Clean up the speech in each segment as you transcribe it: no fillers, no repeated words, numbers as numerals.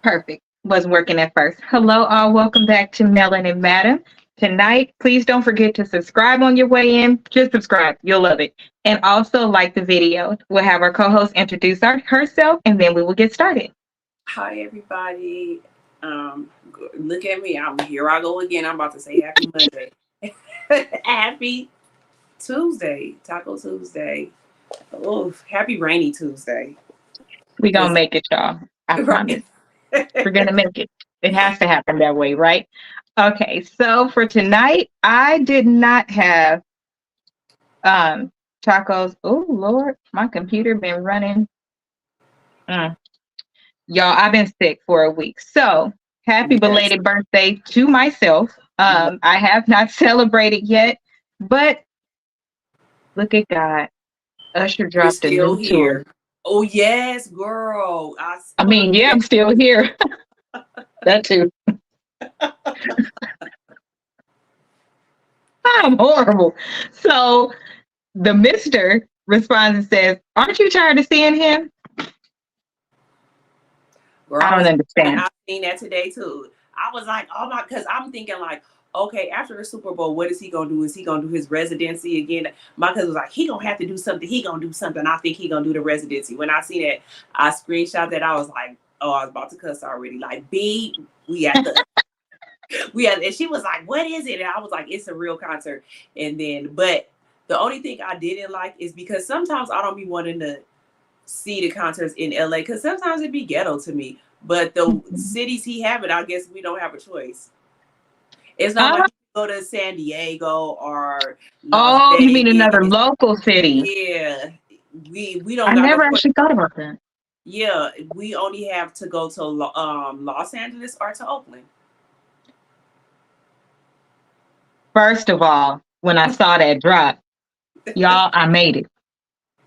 Perfect. Wasn't working at first. Hello, all. Welcome back to Melanin Madam. Tonight, please don't forget to subscribe on your way in. Just subscribe. You'll love it. And also like the video. We'll have our co-host introduce herself, and then we will get started. Hi, everybody. Look at me. Here I go again. I'm about to say happy Monday. Happy Tuesday. Taco Tuesday. Oh, happy rainy Tuesday. We're going to make it, y'all. I promise. We're going to make it. It has to happen that way, right? Okay, so for tonight, I did not have tacos. Oh, Lord, my computer been running. Y'all, I've been sick for a week. So happy belated birthday to myself. I have not celebrated yet, but look at God. Usher dropped a new tour. Oh, yes, girl. I mean, yeah, I'm still here. That too. I'm horrible. So the mister responds and says, "Aren't you tired of seeing him?" Girl, I don't understand. I've seen that today too. I was like, oh my, because I'm thinking like, okay, after the Super Bowl, what is he gonna do? Is he gonna do his residency again? My cousin was like, he gonna have to do something. He gonna do something. I think he gonna do the residency. When I see that, I screenshot that. I was like, oh, I was about to cuss already. Like, B, we at the. And she was like, what is it? And I was like, it's a real concert. And then, but the only thing I didn't like is because sometimes I don't be wanting to see the concerts in LA because sometimes it'd be ghetto to me. But the cities he have it, I guess we don't have a choice. It's not like you go to San Diego or Las Vegas. You mean another local city? Yeah, we don't. I never actually thought about that. Yeah, we only have to go to Los Angeles or to Oakland. First of all, when I saw that drop, y'all, I made it.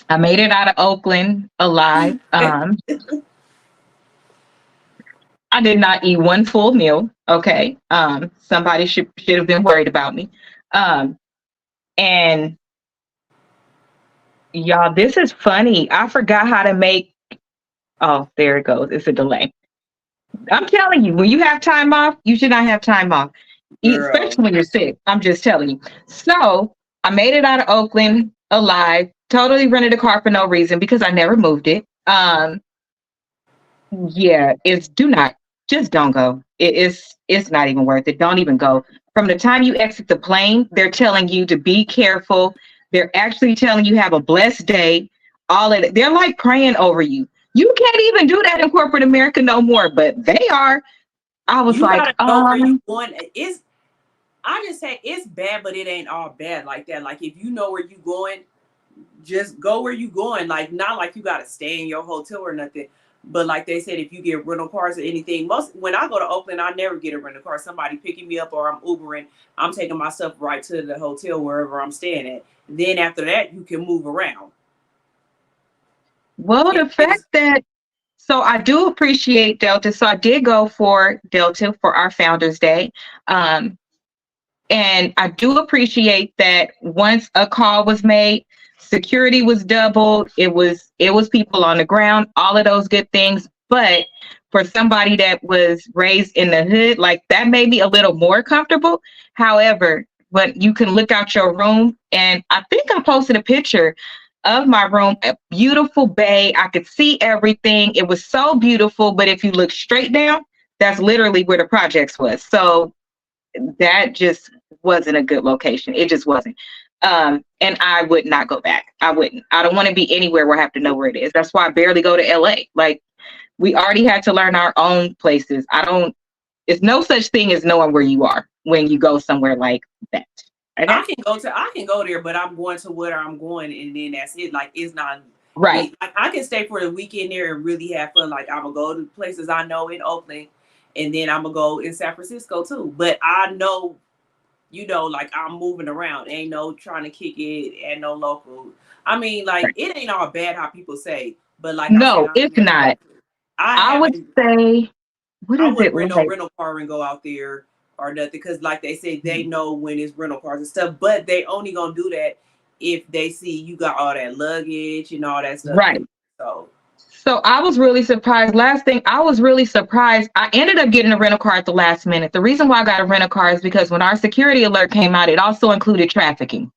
I made it out of Oakland alive. I did not eat one full meal. Okay. Somebody should have been worried about me. And y'all, this is funny. I forgot how to make. Oh, there it goes. It's a delay. I'm telling you, when you have time off, you should not have time off. Especially when you're sick. I'm just telling you. So I made it out of Oakland alive. Totally rented a car for no reason because I never moved it. Yeah, just don't go. It's not even worth it. Don't even go. From the time you exit the plane, they're telling you to be careful. They're actually telling you have a blessed day. All of it. They're like praying over you. You can't even do that in corporate America no more, but they are. I was like, where you going. I just say it's bad, but it ain't all bad like that. Like if you know where you going, just go where you going. Like not like you gotta stay in your hotel or nothing. But like they said, if you get rental cars or anything, when I go to Oakland, I never get a rental car. Somebody picking me up or I'm Ubering. I'm taking my stuff right to the hotel wherever I'm staying at. Then after that, you can move around. Well, the fact that so I do appreciate Delta. So I did go for Delta for our Founders Day. And I do appreciate that once a call was made, security was doubled. It was people on the ground, all of those good things. But for somebody that was raised in the hood, like that made me a little more comfortable. However, when you can look out your room, and I think I posted a picture of my room, a beautiful bay. I could see everything. It was so beautiful. But if you look straight down, that's literally where the projects was. So that just wasn't a good location. It just wasn't. And I would not go back. I wouldn't. I don't want to be anywhere where I have to know where it is. That's why I barely go to LA. Like we already had to learn our own places. It's no such thing as knowing where you are when you go somewhere like that. Okay? I can go there, but I'm going to where I'm going, and then that's it. Like it's not right. Like, I can stay for the weekend there and really have fun. Like I'm gonna go to places I know in Oakland, and then I'm gonna go in San Francisco too. But I know, like I'm moving around. Ain't no trying to kick it, and no local. I mean, like it ain't all bad how people say, but like no, it's not. I would say, what is it? Rent no rental car and go out there or nothing, because like they say, they know when it's rental cars and stuff, but they only gonna do that if they see you got all that luggage and all that stuff. Right. So I was really surprised. Last thing, I was really surprised. I ended up getting a rental car at the last minute. The reason why I got a rental car is because when our security alert came out, it also included trafficking.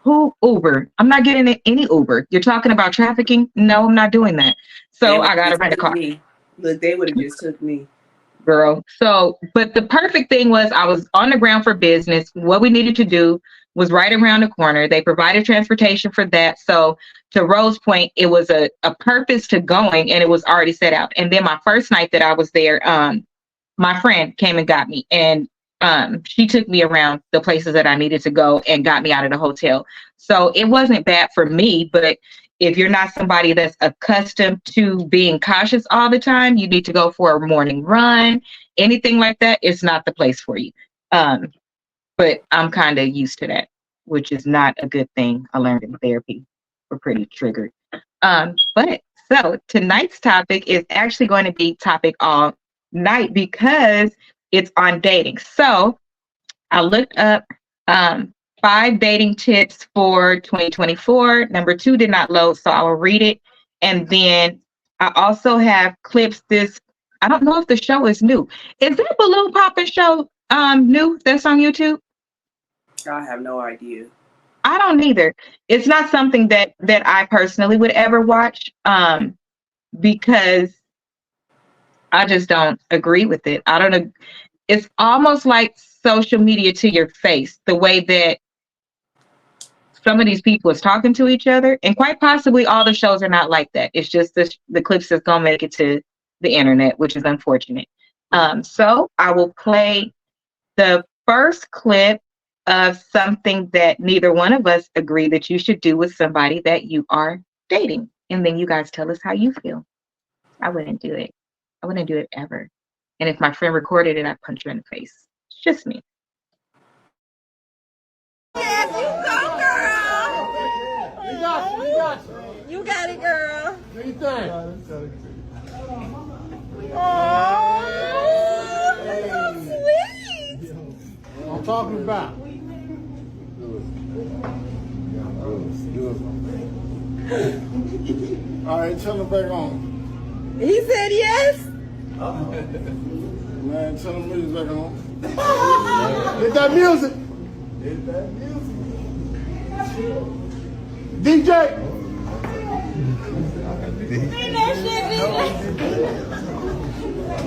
Who Uber? I'm not getting any Uber. You're talking about trafficking? No, I'm not doing that. They So would I got a just rental took car. me. Look, they would have just took me. Girl. So, but the perfect thing was I was on the ground for business. What we needed to do was right around the corner. They provided transportation for that. So to Rose point, it was a purpose to going and it was already set out. And then my first night that I was there, my friend came and got me and she took me around the places that I needed to go and got me out of the hotel. So it wasn't bad for me, but if you're not somebody that's accustomed to being cautious all the time, you need to go for a morning run, anything like that, it's not the place for you. But I'm kind of used to that, which is not a good thing. I learned in therapy. We're pretty triggered. But so tonight's topic is actually going to be topic all night because it's on dating. So I looked up 5 dating tips for 2024. Number 2 did not load, so I will read it. And then I also have clips. I don't know if the show is new. Is that Balloon Poppin' show new that's on YouTube? I have no idea. I don't either. It's not something that I personally would ever watch because I just don't agree with it. I don't know. It's almost like social media to your face, the way that some of these people is talking to each other, and quite possibly all the shows are not like that. It's just the clips that's gonna make it to the internet, which is unfortunate. So I will play the first clip of something that neither one of us agree that you should do with somebody that you are dating, and then you guys tell us how you feel. I wouldn't do it. I wouldn't do it ever. And if my friend recorded it, I'd punch her in the face. It's just me. Yes, you go, girl. You got you, you got you. You got it, girl. What do you think? Oh, that's so sweet. What I'm talking about. All right, tell him back on. He said yes. Man, tell him music back on. Hit that music. Hit that music. DJ. Ain't that shit, DJ?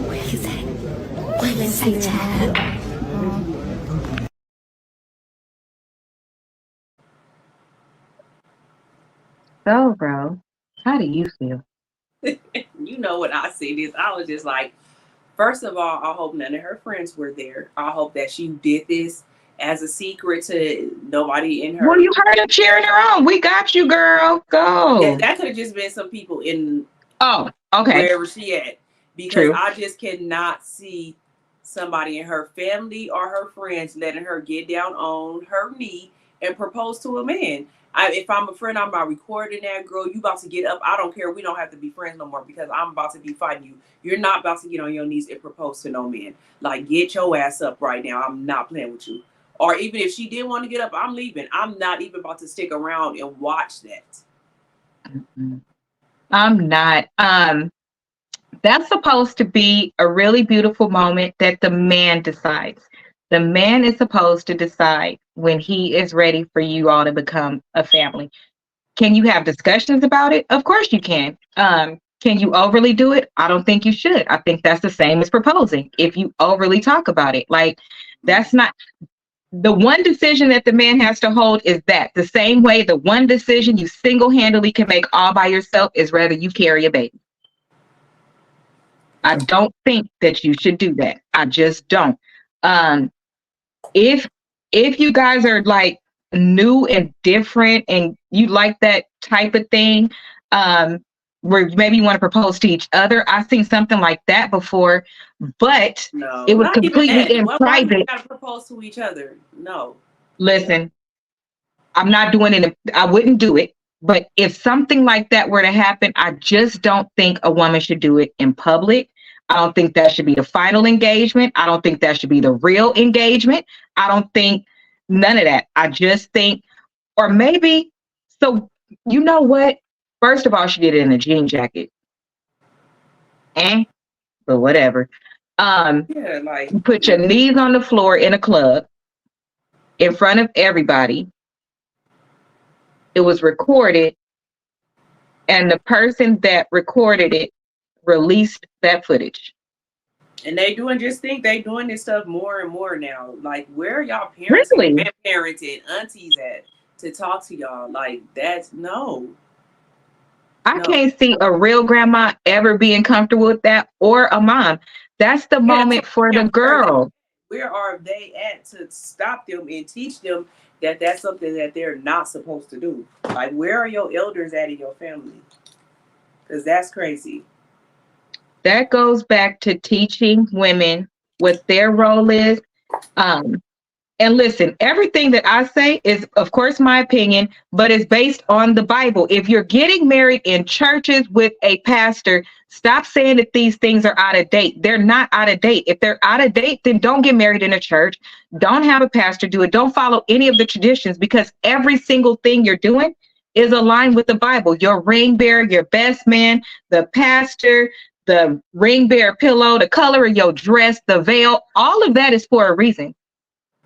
What you say? What you say, child? So, bro, how do you feel? You know what I see this? I was just like, first of all, I hope none of her friends were there. I hope that she did this as a secret to nobody in her. Well, you heard her cheering her on. We got you, girl. Go. That could have just been some people in okay. wherever she at. Because True. I just cannot see somebody in her family or her friends letting her get down on her knee and propose to a man. If I'm a friend, I'm not recording that. Girl, you about to get up. I don't care. We don't have to be friends no more because I'm about to be fighting you. You're not about to get on your knees and propose to no man. Like, get your ass up right now. I'm not playing with you. Or even if she did want to get up, I'm leaving. I'm not even about to stick around and watch that. I'm not. That's supposed to be a really beautiful moment that the man decides. The man is supposed to decide when he is ready for you all to become a family. Can you have discussions about it? Of course you can. Can you overly do it? I don't think you should. I think that's the same as proposing. If you overly talk about it, like that's not the one decision that the man has to hold is that the same way the one decision you single-handedly can make all by yourself is whether you carry a baby. I don't think that you should do that. I just don't. If you guys are like new and different and you like that type of thing, where maybe you want to propose to each other, I've seen something like that before, but no, it was completely in private. You gotta propose to each other. No. Listen, I'm not doing it. I wouldn't do it. But if something like that were to happen, I just don't think a woman should do it in public. I don't think that should be the final engagement. I don't think that should be the real engagement. I don't think none of that. I just think, or maybe, so you know what? First of all, she did it in a jean jacket. But whatever. Yeah, like You put your knees on the floor in a club in front of everybody. It was recorded, and the person that recorded it released that footage. and they doing just think they doing this stuff more and more now. Like, where are y'all parents Really? and grandparents and aunties at to talk to y'all? Like, that's no. I can't see a real grandma ever being comfortable with that, or a mom. That's the moment for the girl. Where are they at to stop them and teach them that that's something that they're not supposed to do? Like, where are your elders at in your family? Because that's crazy. That goes back to teaching women what their role is. And listen, everything that I say is, of course, my opinion, but it's based on the Bible. If you're getting married in churches with a pastor, stop saying that these things are out of date. They're not out of date. If they're out of date, then don't get married in a church. Don't have a pastor do it. Don't follow any of the traditions, because every single thing you're doing is aligned with the Bible. Your ring bearer, your best man, the pastor, the ring bearer pillow, the color of your dress, the veil, all of that is for a reason.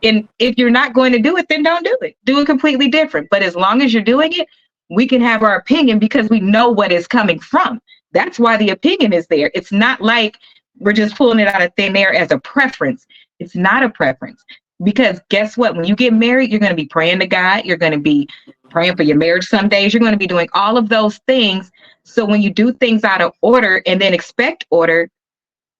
And if you're not going to do it, then don't do it. Do it completely different. But as long as you're doing it, we can have our opinion because we know what is coming from. That's why the opinion is there. It's not like we're just pulling it out of thin air as a preference. It's not a preference. Because guess what? When you get married, you're going to be praying to God. You're going to be praying for your marriage some days. You're going to be doing all of those things. So when you do things out of order and then expect order,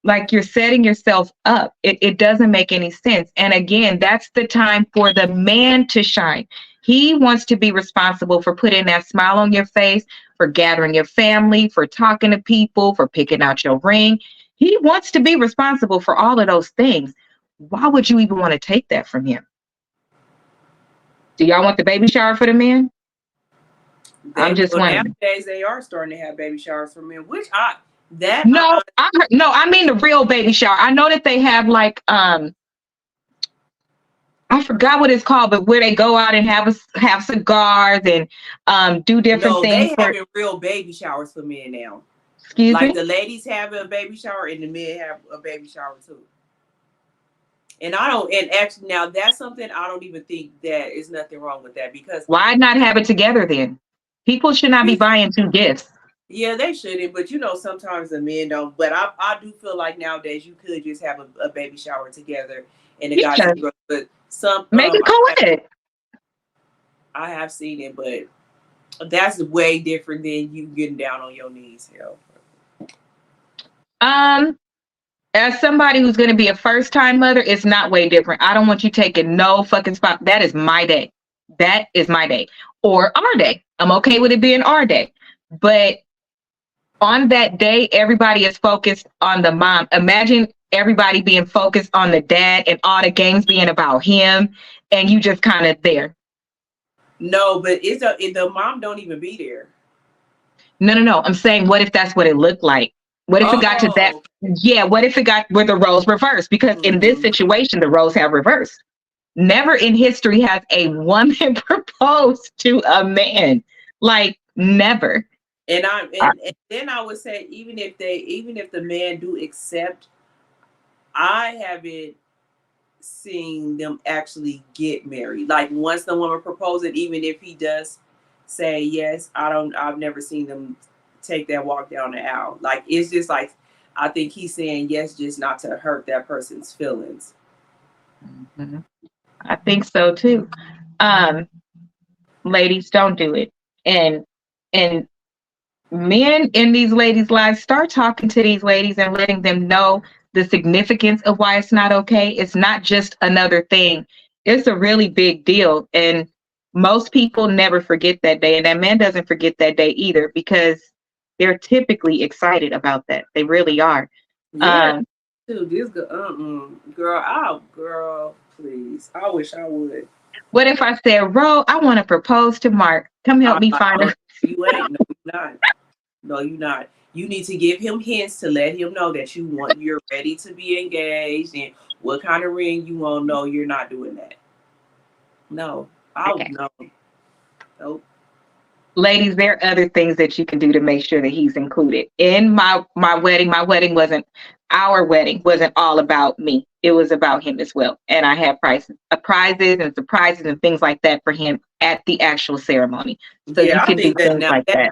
like, you're setting yourself up. It doesn't make any sense. And again, that's the time for the man to shine. He wants to be responsible for putting that smile on your face, for gathering your family, for talking to people, for picking out your ring. He wants to be responsible for all of those things. Why would you even want to take that from him? Do y'all want the baby shower for the men? I'm just wondering. Nowadays they are starting to have baby showers for men, which I mean the real baby shower. I know that they have like I forgot what it's called, but where they go out and have cigars and do different things. They having real baby showers for men now. Excuse me? Like the ladies have a baby shower and the men have a baby shower too. And actually now that's something I don't even think that is nothing wrong with that, because why not have it together then? People should not be buying two gifts. Yeah, they shouldn't, but sometimes the men don't. But I do feel like nowadays you could just have a baby shower together and the guys and girls. But make it co-ed. I have seen it, but that's way different than you getting down on your knees. As somebody who's going to be a first-time mother, it's not way different. I don't want you taking no fucking spot. That is my day. That is my day. Or our day. I'm okay with it being our day. But on that day, everybody is focused on the mom. Imagine everybody being focused on the dad and all the games being about him, and you just kind of there. No, but the mom don't even be there. No. I'm saying, what if that's what it looked like? What if it got to that? Yeah, what if it got where the roles reversed? Because in this situation, the roles have reversed. Never in history has a woman proposed to a man. Like, never. And then I would say, even if the man do accept, I haven't seen them actually get married. Like, once the woman proposes, even if he does say yes, I've never seen them take that walk down the aisle. Like, it's just like, I think he's saying yes just not to hurt that person's feelings. Mm-hmm. I think so too. Ladies, don't do it. And men in these ladies' lives, start talking to these ladies and letting them know the significance of why it's not okay. It's not just another thing. It's a really big deal. And most people never forget that day. And that man doesn't forget that day either, because they're typically excited about that. They really are. Yeah. Dude, this girl, please. I wish I would. What if I said, Ro, I want to propose to Mark. Come help me find a... You ain't. No, you're not. No, you're not. You need to give him hints to let him know that you're ready to be engaged and what kind of ring you want. No, you're not doing that. No. Okay. No. Nope. ladies, there are other things that you can do to make sure that he's included. In my wedding wasn't our wedding wasn't all about me. It was about him as well. And I had prizes and surprises and things like that for him at the actual ceremony. So you Yeah, I can do think that things now like that.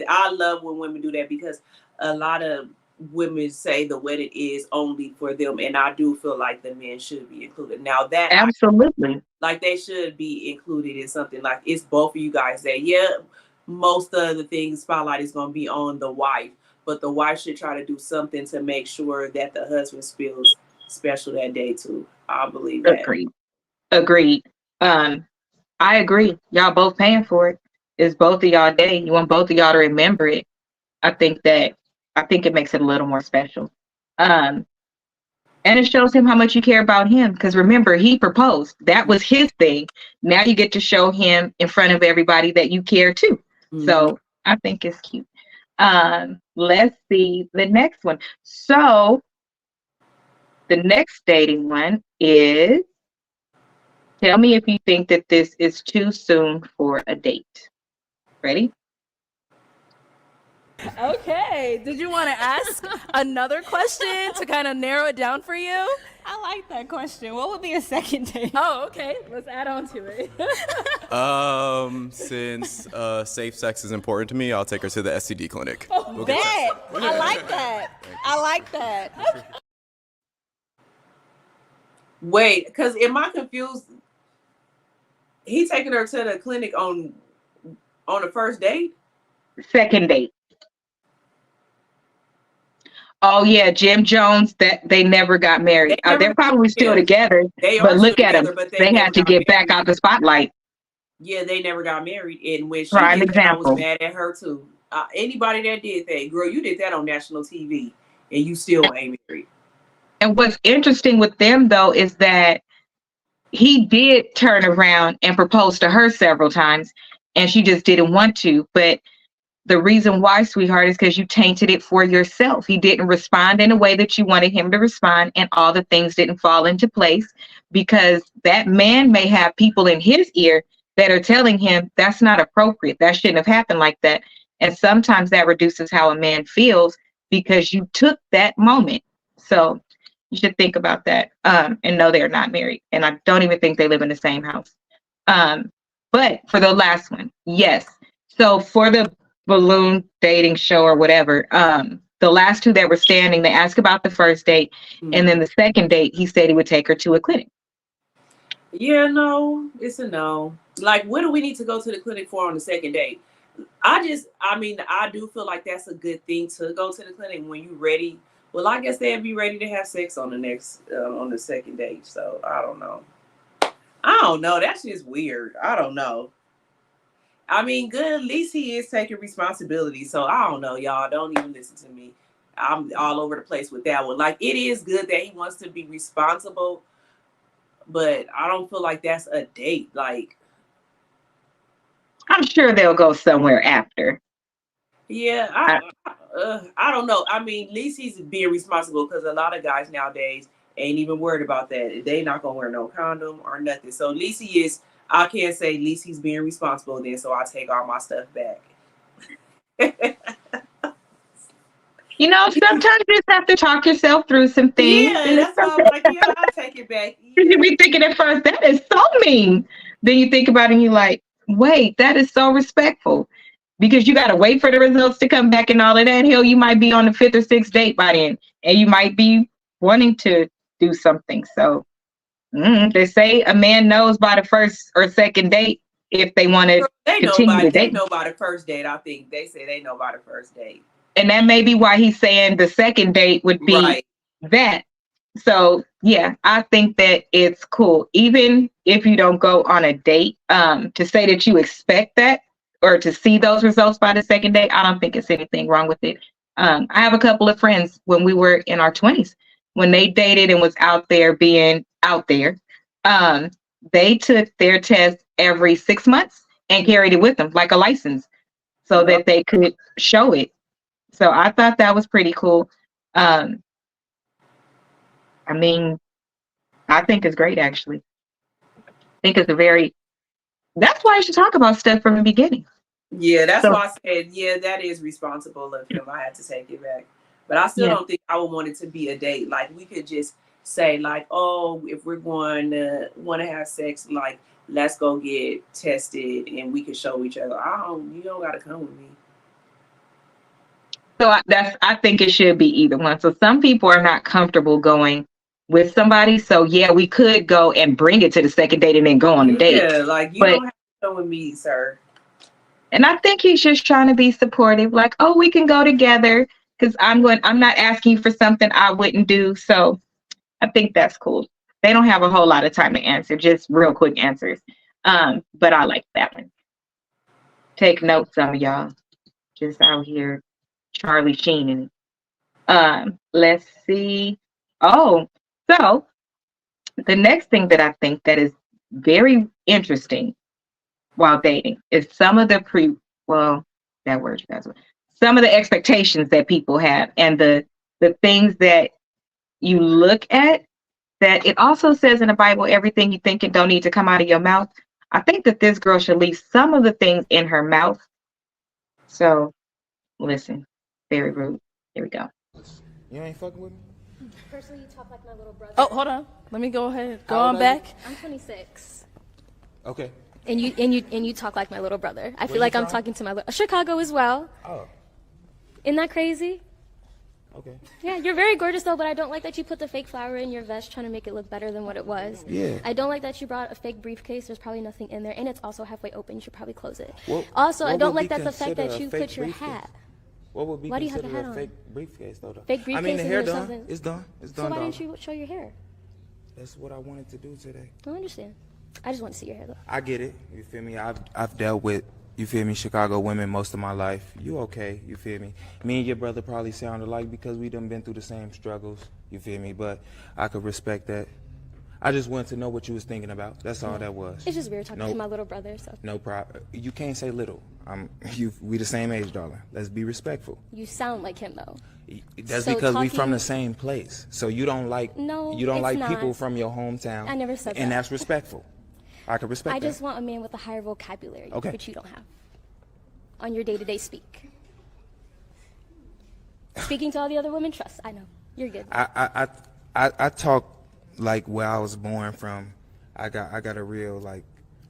I love when women do that because a lot of women say the wedding is only for them, and I do feel like the men should be included. Now that Absolutely. like they should be included in something like it's both of you guys that most of the things spotlight is going to be on the wife, but the wife should try to do something to make sure that the husband feels special that day too. I believe that. Agreed. I agree. Y'all both paying for it. It's both of y'all day. You want both of y'all to remember it. I think it makes it a little more special. And it shows him how much you care about him. Because remember, he proposed. That was his thing. Now you get to show him in front of everybody that you care too. Mm-hmm. So I think it's cute. Let's see the next one. So the next dating one is, tell me if you think that this is too soon for a date. Ready? Okay. Did you want to ask another question to kind of narrow it down for you? I like that question. What would be a second date? Oh, okay. Let's add on to it. Since safe sex is important to me, I'll take her to the STD clinic. Bet. I like that. I like that. Wait, because am I confused? He taking her to the clinic on the first date? Second date. Oh yeah, Jim Jones. That they never got married. They're probably still together. But look at them. They had to get back out the spotlight. Yeah, they never got married, and when she Prime did that, I was example. mad at her too. Anybody that did that, girl, you did that on national TV, and you still ain't married. And what's interesting with them though is that he did turn around and propose to her several times, and she just didn't want to. But the reason why, sweetheart, is because you tainted it for yourself. He didn't respond in a way that you wanted him to respond, and all the things didn't fall into place because that man may have people in his ear that are telling him that's not appropriate. That shouldn't have happened like that. And sometimes that reduces how a man feels because you took that moment. So you should think about that, and know they're not married. And I don't even think they live in the same house. But for the last one, yes. So for the balloon dating show or whatever, the last two that were standing, they asked about the first date, and then the second date, he said he would take her to a clinic. Yeah, no, it's a no. Like, what do we need to go to the clinic for on the second date? I do feel like that's a good thing to go to the clinic when you're ready. Well, I guess they'd be ready to have sex on the second date. So I don't know. That's just weird. I don't know. I mean, good. At least he is taking responsibility. So I don't know, y'all. Don't even listen to me. I'm all over the place with that one. Like, it is good that he wants to be responsible, but I don't feel like that's a date. Like, I'm sure they'll go somewhere after. yeah, I don't know. I mean, at least he's being responsible because a lot of guys nowadays ain't even worried about that. They not gonna wear no condom or nothing. So at least he is. I can't say at least he's being responsible then. So I take all my stuff back. You know, sometimes you just have to talk yourself through some things. Yeah, that's why I'm like, yeah, I'll take it back. Yeah. You be thinking at first, that is so mean. Then you think about it and you're like, wait, that is so respectful. Because you got to wait for the results to come back and all of that. Hell, you might be on the 5th or 6th date by then. And you might be wanting to do something. So they say a man knows by the first or second date if they want to continue to date. They know by the first date. I think they say they know by the first date. And that may be why he's saying the second date would be that. So, yeah, I think that it's cool. Even if you don't go on a date, to say that you expect that or to see those results by the second date, I don't think it's anything wrong with it. I have a couple of friends when we were in our 20s, when they dated and was out there being out there, they took their test every 6 months and carried it with them like a license so that they could show it. So I thought that was pretty cool. I mean, I think it's great, actually. I think it's that's why you should talk about stuff from the beginning. Yeah, that's So why I said, yeah, that is responsible of him. I had to take it back. But I still yeah. don't think I would want it to be a date. Like, we could just say, like, oh, if we're going to want to have sex, like, let's go get tested and we can show each other. You don't got to come with me. So I think it should be either one. So some people are not comfortable going with somebody. So yeah, we could go and bring it to the second date and then go on the date. Yeah, like, you But don't have to come with me, sir. and I think he's just trying to be supportive, like, oh, we can go together because I'm not asking you for something I wouldn't do. So I think that's cool. They don't have a whole lot of time to answer, just real quick answers. But I like that one. Take notes, some of y'all. Just out here, Charlie Sheen in it. Let's see. Oh, so the next thing that I think that is very interesting while dating is some of the some of the expectations that people have and the things that you look at, that it also says in the Bible, everything you think it don't need to come out of your mouth. I think that this girl should leave some of the things in her mouth. So listen, very rude. Here we go. You ain't fucking with me? Personally, you talk like my little brother. Oh, hold on. Let me go ahead. Go How on old are you? back. I'm 26. Okay. And you talk like my little brother. I feel you like I'm from? talking to my Chicago as well. Oh, Isn't that crazy? okay. Yeah, you're very gorgeous though, but I don't like that you put the fake flower in your vest trying to make it look better than what it was. Yeah. I don't like that you brought a fake briefcase. There's probably nothing in there, and it's also halfway open. You should probably close it. Also, I what don't would like be that the fact that considered a you fake put your briefcase? hat. What would be Why do you have considered the hat a on? fake briefcase, though? Fake I mean, briefcase the and hair there's done. something- It's done. It's So done, why dog. didn't you show your hair? That's what I wanted to do today. I don't understand. I just want to see your hair though. I get it. You feel me? I've dealt with, you feel me, Chicago women most of my life. You okay? You feel me? Me and your brother probably sound alike because we done been through the same struggles. You feel me? But I could respect that. I just wanted to know what you was thinking about. That's all that was. It's just weird talking No- to my little brother. So No problem. You can't say little. We the same age, darling. Let's be respectful. you sound like him though. That's So because we from talking- the same place. So you don't like No, you don't it's like not. people from your hometown. I never said and that. that's respectful. I can respect I that. just want a man with a higher vocabulary, Okay. which you don't have on your day-to-day speak. Speaking to all the other women, trust. I know you're good. I talk like where I was born from. I got a real like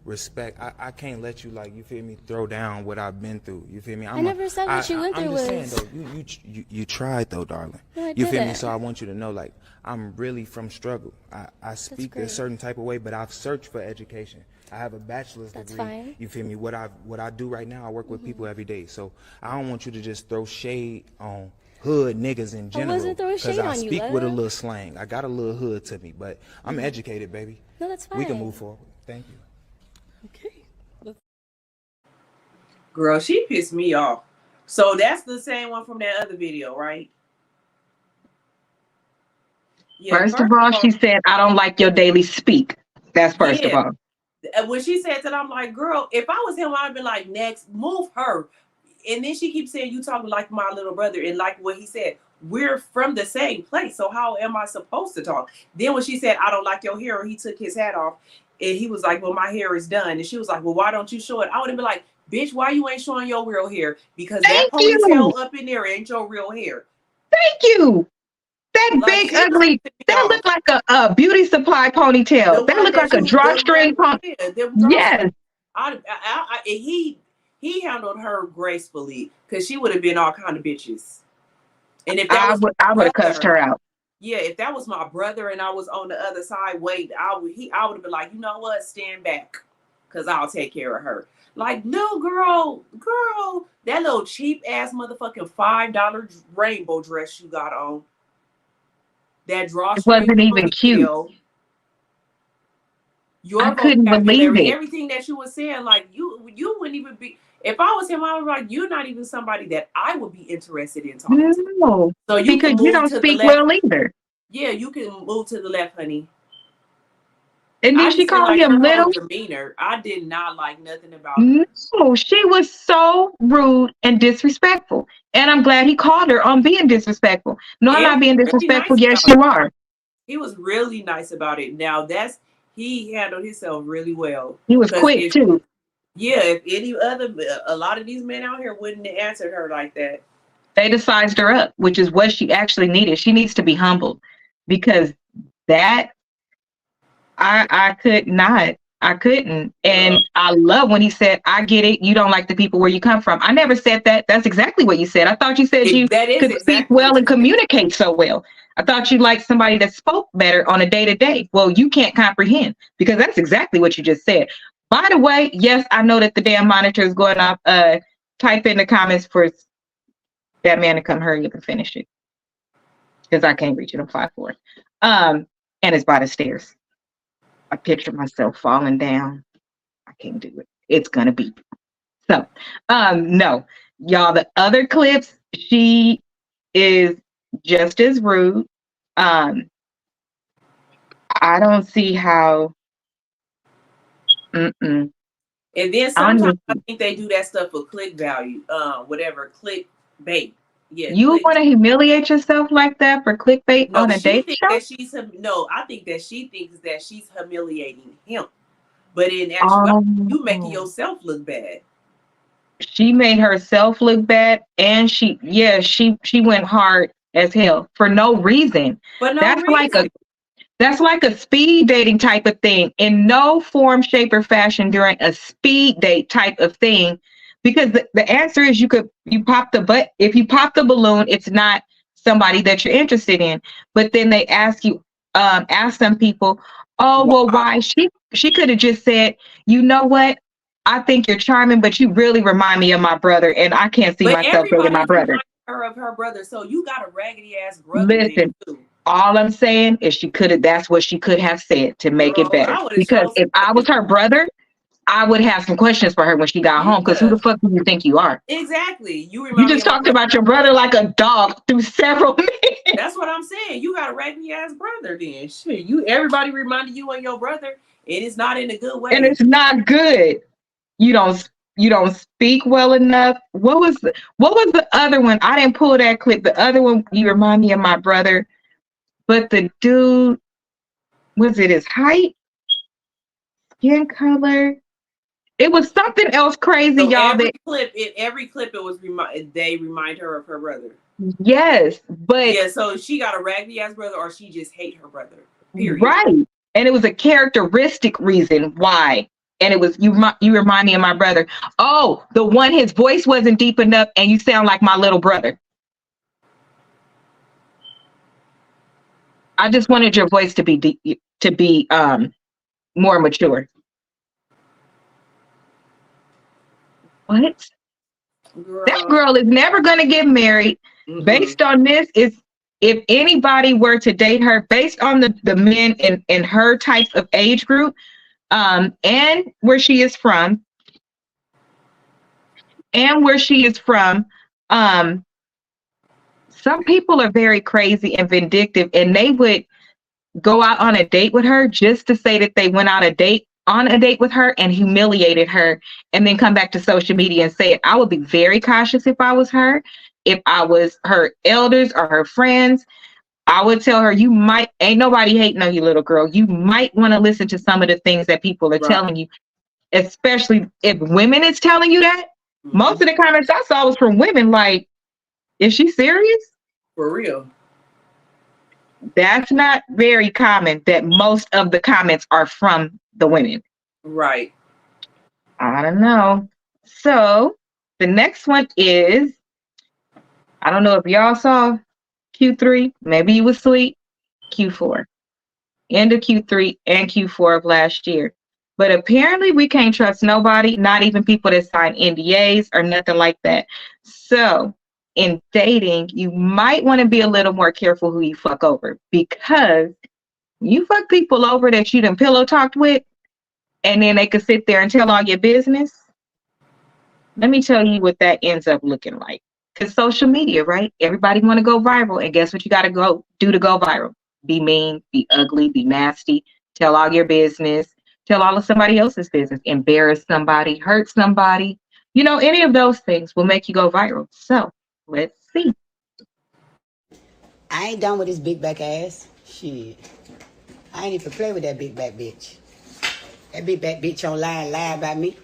respect. I can't let you, like, you feel me, throw down what I've been through. You feel me? I never said what you went through I'm just was- saying though, you tried though, darling. No, I You feel me? didn't. So I want you to know, like, I'm really from struggle. I speak a great. certain type of way, but I've searched for education. I have a bachelor's That's degree. fine. Mm-hmm. You feel me? What I do right now, I work with people every day. So I don't want you to just throw shade on hood niggas in general. wasn't throwing shade I on you, speak with a love. little slang. I got a little hood to me, but I'm educated, baby. No, that's We can fine. move forward. Thank you. Okay. Girl, she pissed me off. So that's the same one from that other video, right? Yeah, First of all, she said, I don't like your daily speak. That's first of Yeah. all. When she said that, I'm like, girl, if I was him, I'd be like, next, move her. And then she keeps saying, you talking like my little brother. And like what he said, we're from the same place. So how am I supposed to talk? Then when she said, I don't like your hair, he took his hat off. And he was like, well, my hair is done. And she was like, well, why don't you show it? I would have been like, bitch, why you ain't showing your real hair? Because Thank that you. ponytail up in there ain't your real hair. Thank you. That Like, big, she ugly, pissed me that off. looked like a beauty supply ponytail. That one looked like a you- drawstring ponytail. Yeah, them Yes. He handled her gracefully because she would have been all kind of bitches. And if that I was would my have cussed brother- her out. Yeah, if that was my brother and I was on the other side, I would have been like, you know what, stand back, because I'll take care of her. Like, no, girl, that little cheap ass motherfucking $5 rainbow dress you got on. That drawstring wasn't even cute. ponytail. Your I couldn't vocabulary, believe it. everything that you were saying, like you wouldn't even be. If I was him, I would be like, you're not even somebody that I would be interested in talking to. No, So you because can you move don't to the speak left. well either. Yeah, you can move to the left, honey. And I then just she didn't called like him her little. whole demeanor. I did not like nothing about her. No, she was so rude and disrespectful. And I'm glad he called her on being disrespectful. No, I'm Yeah, not being really disrespectful. nice Yes, about you are. He was really nice about it. Now he handled himself really well. He was 'Cause quick too. Yeah, if a lot of these men out here wouldn't have answered her like that. They just sized her up, which is what she actually needed. She needs to be humbled because that I could not. I couldn't. And I love when he said, I get it. You don't like the people where you come from. I never said that. That's exactly what you said. I thought you said you That is could speak exactly well what and you said. communicate so well. I thought you liked somebody that spoke better on a day-to-day. Well, you can't comprehend because that's exactly what you just said. By the way, yes, I know that the damn monitor is going off. Type in the comments for that man to come hurry up and finish it because I can't reach it. I'm 5'4". And it's by the stairs. I picture myself falling down. I can't do it. It's gonna be so. No, y'all. The other clips, she is just as rude. I don't see how. Mm-mm. And then sometimes I Honestly, think they do that stuff for click value, whatever, click bait. Yeah, you click. want to humiliate yourself like that for clickbait No, on a she date thinks show? that I think that she thinks that she's humiliating him. But in actuality, you making Oh, yourself look bad. she made herself look bad, and she went hard as hell for no reason. For no That's like reason. That's like a speed dating type of thing. In no form, shape, or fashion during a speed date type of thing. Because the answer is if you pop the balloon, it's not somebody that you're interested in. But then they ask some people, oh, well, Wow. why? She could have just said, you know what? I think you're charming, but you really remind me of my brother, and I can't see But myself dating my everybody's brother. reminding her of her brother, so you got a raggedy ass brother then Listen, too. all I'm saying is that's what she could have said to make it Girl, better. I would have Because chosen. if I was her brother, I would have some questions for her when she got home. Because who Yeah, the fuck do you think you are? exactly. You You remind me just of my talked brother. about your brother like a dog through several minutes. That's what I'm saying. You got a raggedy ass brother then. Shit, everybody reminded you of your brother, and it's not in a good And way. it's not good. You don't speak well enough. What was the other one? I didn't pull that clip. The other one, you remind me of my brother. But the dude, was it his height, skin color? It was something else crazy, So y'all. every clip, it was they remind her of her brother. Yes, but Yeah, so she got a raggedy ass brother, or she just hate her brother. Period. right. And it was a characteristic reason why. And it was you remind me of my brother. Oh, the one his voice wasn't deep enough and you sound like my little brother. I just wanted your voice to be deep, more mature. What? That Girl. girl is never going to get married. Based on this, is if anybody were to date her, based on the men in her type of age group, and where she is from, some people are very crazy and vindictive, and they would go out on a date with her just to say that they went on a date with her and humiliated her and then come back to social media and say it. I would be very cautious if I was her. If I was her elders or her friends, I would tell her, ain't nobody hating on you, little girl. You might want to listen to some of the things that people are telling you, especially if women is telling you that. Most of the comments I saw was from women like, is she serious? For real. That's not very common that most of the comments are from the women. Right. I don't know. So the next one is, I don't know if y'all saw Q3, maybe you was asleep, Q4. End of Q3 and Q4 of last year. But apparently we can't trust nobody, not even people that sign NDAs or nothing like that. So in dating, you might want to be a little more careful who you fuck over, because you fuck people over that you done pillow talked with, and then they could sit there and tell all your business. Let me tell you what that ends up looking like. Because social media, right? Everybody want to go viral. And guess what you got to go do to go viral? Be mean, be ugly, be nasty, tell all your business, tell all of somebody else's business, embarrass somebody, hurt somebody. Any of those things will make you go viral. So let's see. I ain't done with this big back ass. Shit. I ain't even play with that big back bitch. That big back bitch online lie about me.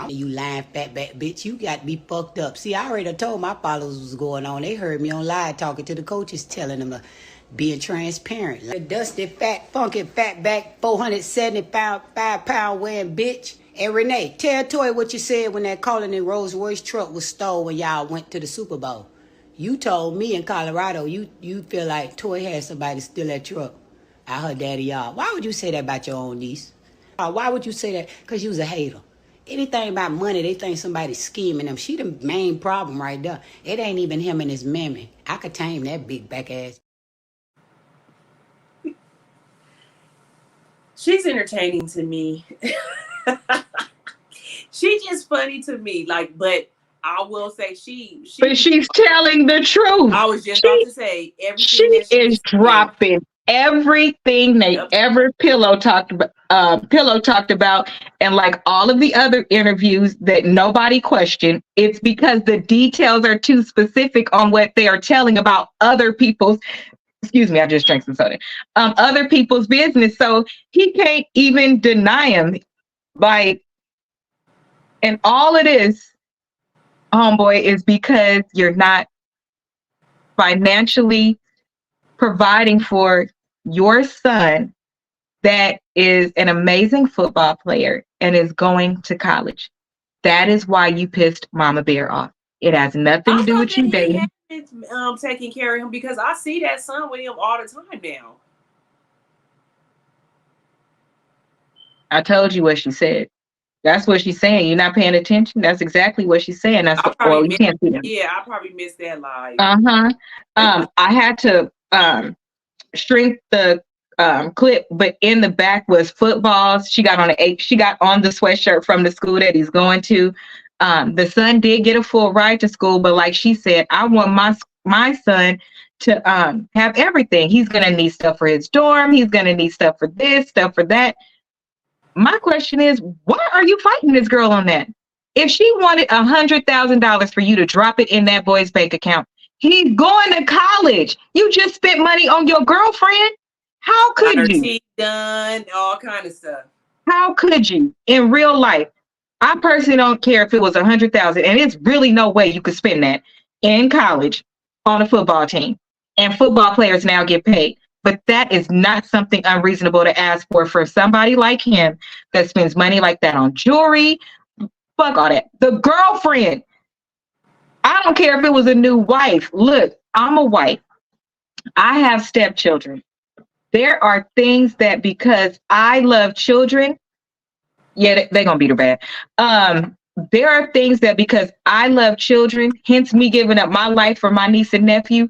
You lying fat back bitch, you got me fucked up. See, I already told my followers what's going on. They heard me on live talking to the coaches, telling them being transparent. Like a dusty, fat, funky, fat back, 475-pound wearing bitch. And Renee, tell Toy what you said when that Colin and Rolls Royce truck was stolen when y'all went to the Super Bowl. You told me in Colorado you feel like Toy had somebody steal that truck. I heard daddy y'all. Why would you say that about your own niece? Why would you say that? Because you was a hater. Anything about money, they think somebody's scheming them. She the main problem right there. It ain't even him and his mammy. I could tame that big back ass. She's entertaining to me. She's just funny to me. Like, but I will say but she's telling the truth. I was just about to say everything. She is dropping everything they ever Pillow talked about, and like all of the other interviews that nobody questioned. It's because the details are too specific on what they are telling about other people's. Excuse me, I just drank some soda. Other people's business, so he can't even deny him. Like, and all it is, homeboy, is because you're not financially providing for your son that is an amazing football player and is going to college. That is why you pissed Mama Bear off. It has nothing to do with you dating. Taking care of him, because I see that son with him all the time now. I told you what she said. That's what she's saying. You're not paying attention. That's exactly what she's saying. That's what, well, you can't see them. Yeah, I probably missed that live. I had to shrink the clip, but in the back was footballs. She got on the sweatshirt from the school that he's going to. The son did get a full ride to school, but like she said, I want my son to have everything. He's gonna need stuff for his dorm. He's gonna need stuff for this, stuff for that. My question is, why are you fighting this girl on that? If she wanted $100,000 for you to drop it in that boy's bank account, he's going to college. You just spent money on your girlfriend. How could you? Teeth done, all kind of stuff. How could you in real life? I personally don't care if it was $100,000, and it's really no way you could spend that in college on a football team. And football players now get paid. But that is not something unreasonable to ask for somebody like him that spends money like that on jewelry. Fuck all that. The girlfriend. I don't care if it was a new wife. Look, I'm a wife. I have stepchildren. There are things that because I love children, yeah, they're going to beat her bad. There are things that because I love children, hence me giving up my life for my niece and nephew,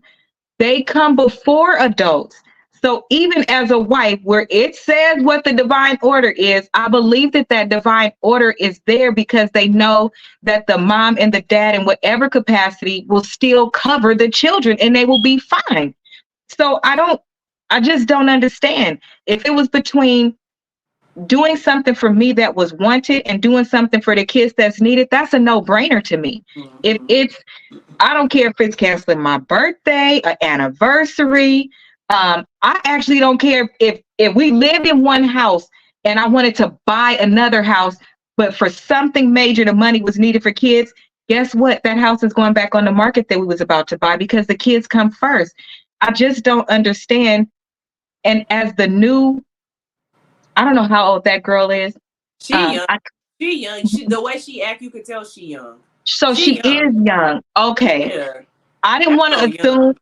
they come before adults. So even as a wife, where it says what the divine order is, I believe that divine order is there because they know that the mom and the dad in whatever capacity will still cover the children and they will be fine. So I just don't understand. If it was between doing something for me that was wanted and doing something for the kids that's needed, that's a no-brainer to me. If I don't care if it's canceling my birthday, an anniversary. I actually don't care if we lived in one house and I wanted to buy another house, but for something major, the money was needed for kids. Guess what? That house is going back on the market that we was about to buy because the kids come first. I just don't understand. And as the new, I don't know how old that girl is. She young. She young. The way she act, you could tell she young. So she is young. Okay. Yeah. I didn't want to assume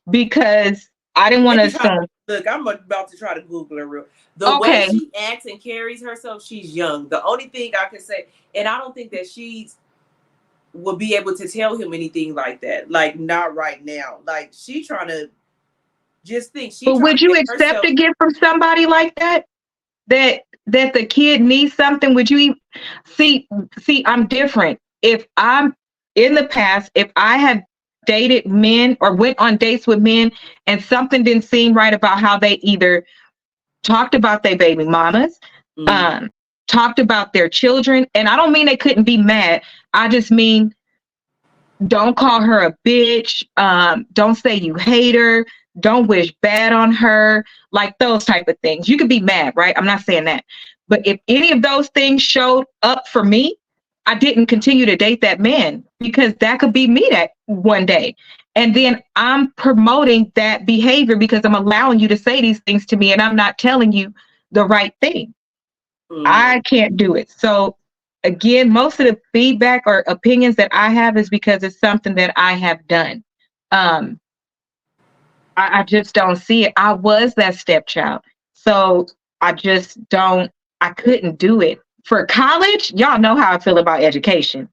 because I didn't want to assume. Look, I'm about to try to Google her. The way she acts and carries herself, she's young. The only thing I can say, and I don't think that she will be able to tell him anything like that. Like, not right now. Like, she trying to just think. But would you accept a gift from somebody like that? That the kid needs something? Would you see? I'm different. If I'm in the past, if I have dated men or went on dates with men and something didn't seem right about how they either talked about their baby mamas, talked about their children, and I don't mean they couldn't be mad. I just mean don't call her a bitch. Don't say you hate her. Don't wish bad on her. Like those type of things. You could be mad, right? I'm not saying that. But if any of those things showed up for me, I didn't continue to date that man because that could be me that one day. And then I'm promoting that behavior because I'm allowing you to say these things to me and I'm not telling you the right thing. I can't do it. So again, most of the feedback or opinions that I have is because it's something that I have done. I just don't see it. I was that stepchild. So I couldn't do it. For college, y'all know how I feel about education.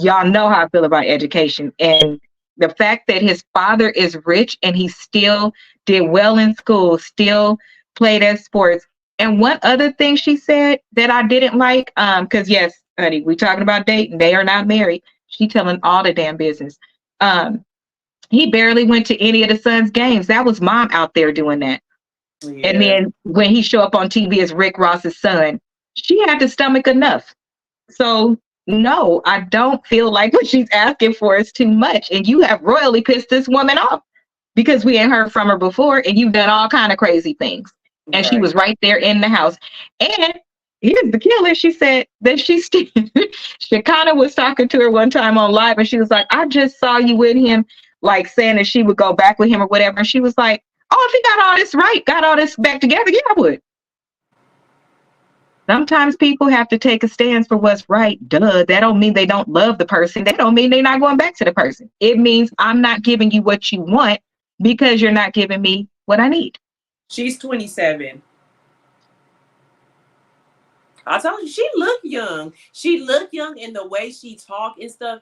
Y'all know how I feel about education. And the fact that his father is rich and he still did well in school, still played at sports. And one other thing she said that I didn't like, because yes, honey, we talking about dating. They are not married. She telling all the damn business. He barely went to any of the son's games. That was mom out there doing that. Yeah. And then when he show up on TV as Rick Ross's son, she had to stomach enough. So no, I don't feel like what she's asking for is too much. And you have royally pissed this woman off because we ain't heard from her before and you've done all kind of crazy things. And she was right there in the house. And here's the killer. She said that Shekinah was talking to her one time on live and she was like, I just saw you with him, like saying that she would go back with him or whatever. And she was like, oh, if he got all this right, got all this back together, yeah, I would. Sometimes people have to take a stance for what's right. Duh. That don't mean they don't love the person. That don't mean they're not going back to the person. It means I'm not giving you what you want because you're not giving me what I need. She's 27. I told you, she looked young. She looked young in the way she talked and stuff.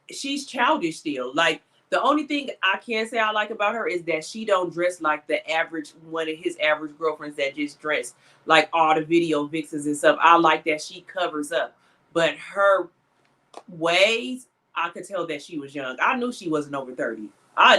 She's childish still. Like, the only thing I can say I like about her is that she don't dress like the average, one of his average girlfriends that just dress like all the video vixens and stuff. I like that she covers up. But her ways, I could tell that she was young. I knew she wasn't over 30.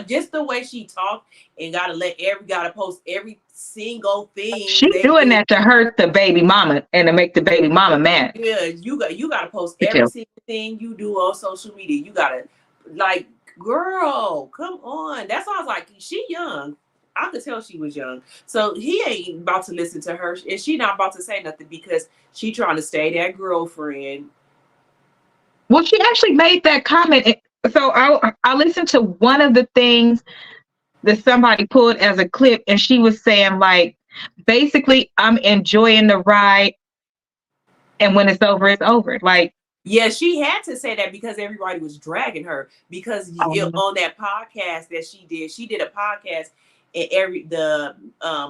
Just the way she talked and gotta post every single thing. She's doing that to hurt the baby mama and to make the baby mama mad. Yeah, you gotta post every single thing you do on social media. You gotta, like, girl, come on. That's why I was like, she young. I could tell she was young. So he ain't about to listen to her, and she not about to say nothing because she trying to stay that girlfriend. Well, she actually made that comment. So I listened to one of the things that somebody pulled as a clip, and she was saying, like, basically, I'm enjoying the ride, and when it's over, it's over. Like, yeah, she had to say that because everybody was dragging her. Because on that podcast that she did a podcast, and the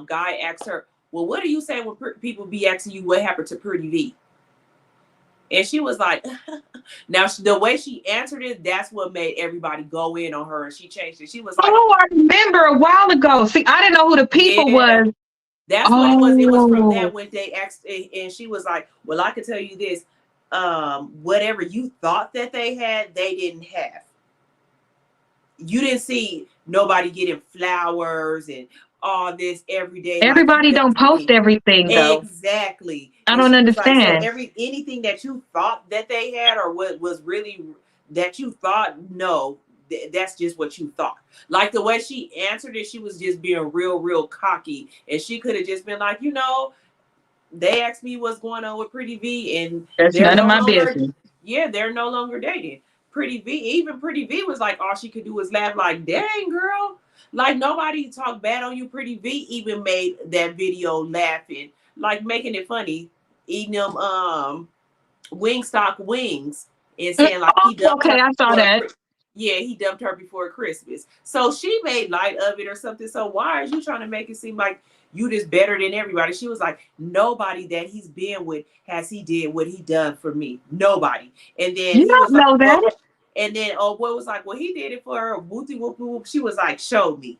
guy asked her, "Well, what do you say when people be asking you what happened to Pretty V?" And she was like, now the way she answered it, that's what made everybody go in on her. And she changed it. She was like, oh, I remember a while ago. See, I didn't know who the people was. That's what it was. It was from that when they asked, and she was like, well, I can tell you this. Whatever you thought that they had, they didn't have. You didn't see nobody getting flowers and all this every day. Everybody don't post everything though. Exactly. I don't understand. Like, so anything that you thought that they had or what was really that you thought, no, that's just what you thought. Like the way she answered it, she was just being real cocky. And she could have just been like, you know, they asked me what's going on with Pretty V and that's none of my business. Yeah, they're no longer dating. Pretty V was like, all she could do was laugh like, dang, girl. Like nobody talked bad on you. Pretty V even made that video laughing, like making it funny, eating them Wingstop wings and saying like he dumped I saw that. Yeah, he dumped her before Christmas. So she made light of it or something. So why are you trying to make it seem like you just better than everybody? She was like, nobody that he's been with has he did what he done for me. Nobody. And then you don't know that. Well, and then what was like, well, he did it for her. Whoopty whoop whoop. She was like, show me.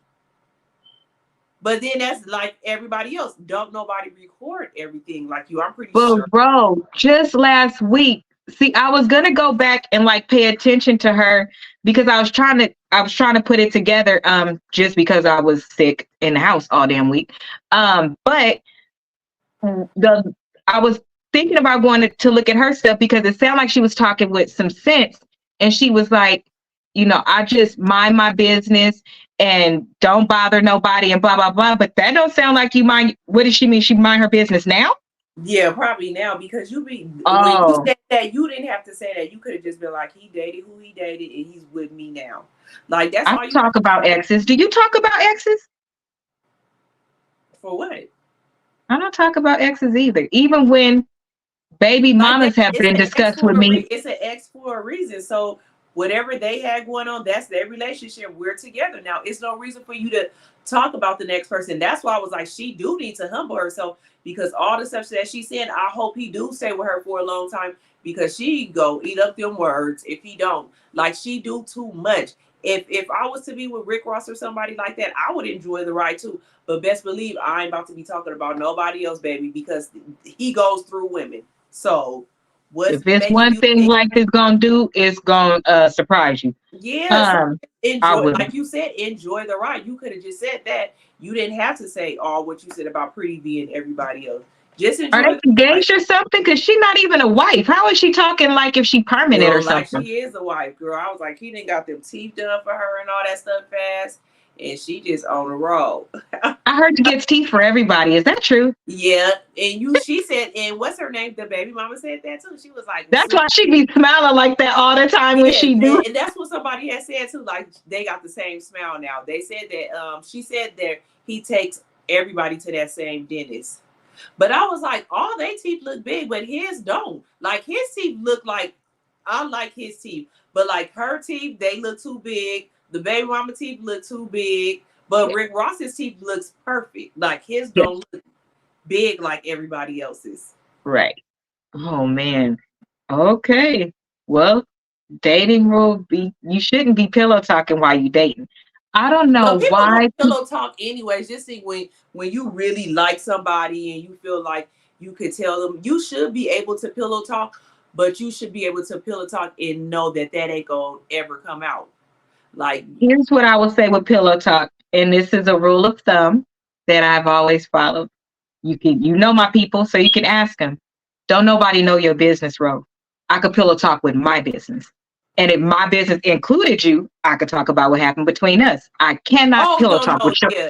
But then that's like everybody else. Don't nobody record everything like you. I'm pretty sure. Bro, just last week. See, I was gonna go back and like pay attention to her because I was trying to put it together just because I was sick in the house all damn week. But I was thinking about going to look at her stuff because it sounded like she was talking with some sense. And she was like, you know, I just mind my business and don't bother nobody and blah, blah, blah. But that don't sound like you mind. What does she mean? She mind her business now? Yeah, probably now because when you Oh, said that, you didn't have to say that. You could have just been like, he dated who he dated, and he's with me now. Like that's I all don't you talk about exes. Do you talk about exes? for what? I don't talk about exes either. Even when baby Like mamas have it's been an X discussed for with me. it's an X for a reason. So whatever they had going on, that's their relationship. We're together now. It's no reason for you to talk about the next person. That's why I was like, she do need to humble herself because all the stuff that she said, I hope he do stay with her for a long time because she go eat up them words if he don't. Like she do too much. If I was to be with Rick Ross or somebody like that, I would enjoy the ride too. But best believe I ain't about to be talking about nobody else, baby, because he goes through women. So what's If it's making one you thing think? life is gonna do, it's gonna surprise you. Yeah, so I enjoy, wouldn't. like you said, enjoy the ride. You could have just said that. You didn't have to say all what you said about Pretty V and everybody else. Just Are enjoy they the ride. engaged or something? Because she's not even a wife. How is she talking like if she permanent or Girl, like something? she is a wife, girl. I was like, he didn't got them teeth done for her and all that stuff fast, and she just on the road. I heard she gets teeth for everybody. Is that true? Yeah, and she said, and what's her name? The baby mama said that too. She was like, That's why she be smiling like that all the time when yes, she do. and that's what somebody had said too. Like they got the same smile now. They said that she said that he takes everybody to that same dentist. But I was like, all their teeth look big, but his don't. Like his teeth look like I like his teeth, but like her teeth, they look too big. The baby mama teeth look too big. But Yeah. Rick Ross's teeth looks perfect. Like his Yes. don't look big like everybody else's. Right. Oh man. Okay. Well, dating rule be you shouldn't be pillow talking while you dating. I don't No, know people don't why. pillow talk anyways. Just think when you really like somebody and you feel like you could tell them, you should be able to pillow talk, but you should be able to pillow talk and know that that ain't gonna ever come out. Like, Here's what I will say with pillow talk, and this is a rule of thumb that I've always followed. You know my people, so you can ask them. Don't nobody know your business, Ro. I could pillow talk with my business. And if my business included you, I could talk about what happened between us. I cannot oh pillow no, talk with no, your. yeah,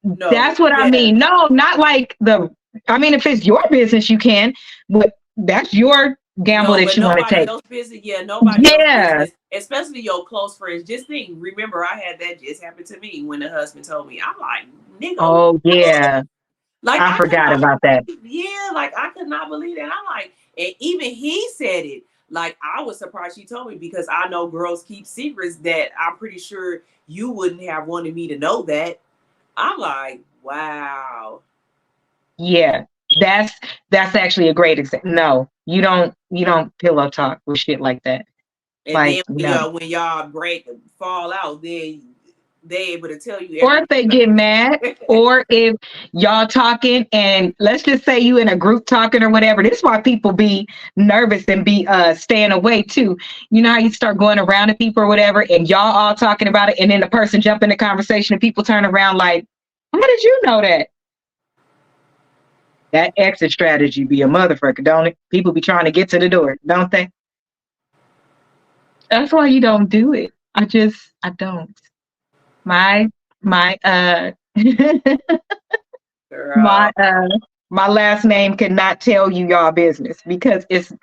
no, That's what I yeah, mean. No, not like the. I mean, if it's your business, you can, but that's your gamble no, that but you want to nobody take. else business, yeah, nobody else Yeah. business, especially your close friends. Just think, remember, I had that just happen to me when the husband told me. I'm like, nigga, Oh, yeah. like I I could forgot not about that. believe, yeah, like I could not believe that. I'm like, and even he said it. Like I was surprised she told me because I know girls keep secrets that I'm pretty sure you wouldn't have wanted me to know that. I'm like, wow. Yeah. That's that's actually a great example. No, you don't pillow talk with shit like that. And Like, then no. when y'all break and fall out, then they able to tell you Or if they get mad, everything. or if y'all talking and let's just say you in a group talking or whatever. This is why people be nervous and be staying away too. You know how you start going around to people or whatever and y'all all talking about it and then the person jump in the conversation and people turn around like, how did you know that? That exit strategy be a motherfucker, don't it? People be trying to get to the door, don't they? That's why you don't do it. I don't. My my my Girl. my last name cannot tell you y'all business because it's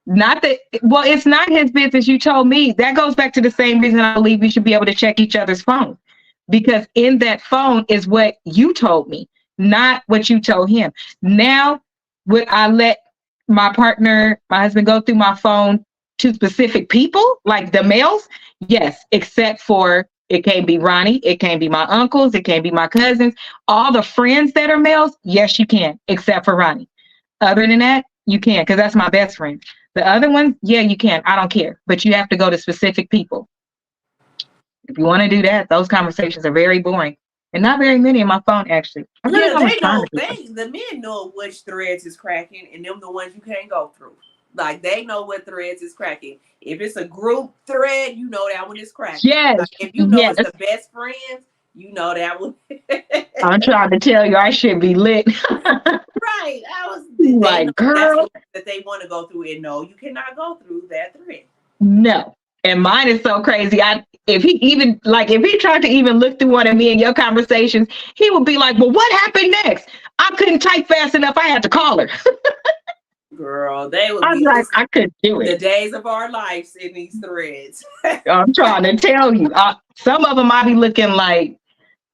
not that well, it's not his business. You told me that goes back to the same reason I believe we should be able to check each other's phone. Because in that phone is what you told me, not what you told him. Now, would I let my partner, my husband, go through my phone to specific people, like the males? Yes, except for it can't be Ronnie, it can't be my uncles, it can't be my cousins. All the friends that are males, yes, you can, except for Ronnie. Other than that, you can, because that's my best friend. The other ones, yeah, you can. I don't care. But you have to go to specific people. If you want to do that, those conversations are very boring. And not very many on my phone, actually. I really Yeah, don't they respond know. to people. The men know which threads is cracking, and them the ones you can't go through. Like they know what threads is cracking. If it's a group thread, you know that one is cracking. Yes, Like if you know yes. it's the best friends, you know that one. I'm trying to tell you, I should be lit. Right. I was. They know Like, that's girl, the that they want to go through, and no, you cannot go through that thread. no. And mine is so crazy. If he tried to even look through one of me and your conversations, he would be like, well, what happened next? I couldn't type fast enough. I had to call her. Girl, they would I'm be like, I couldn't do the it. days of our lives in these threads. I'm trying to tell you. Some of them I be looking like,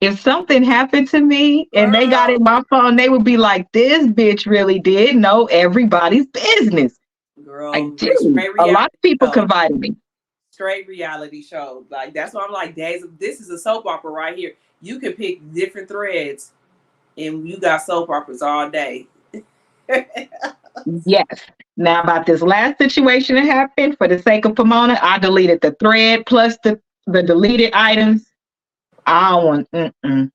if something happened to me and they got in my phone, they would be like, this bitch really did know everybody's business. Girl, I do. A lot of people confided me. Straight reality show. Like, that's why I'm like, this is a soap opera right here. You can pick different threads and you got soap operas all day. Yes. Now about this last situation that happened, for the sake of Pomona, I deleted the thread plus the deleted items. I don't want,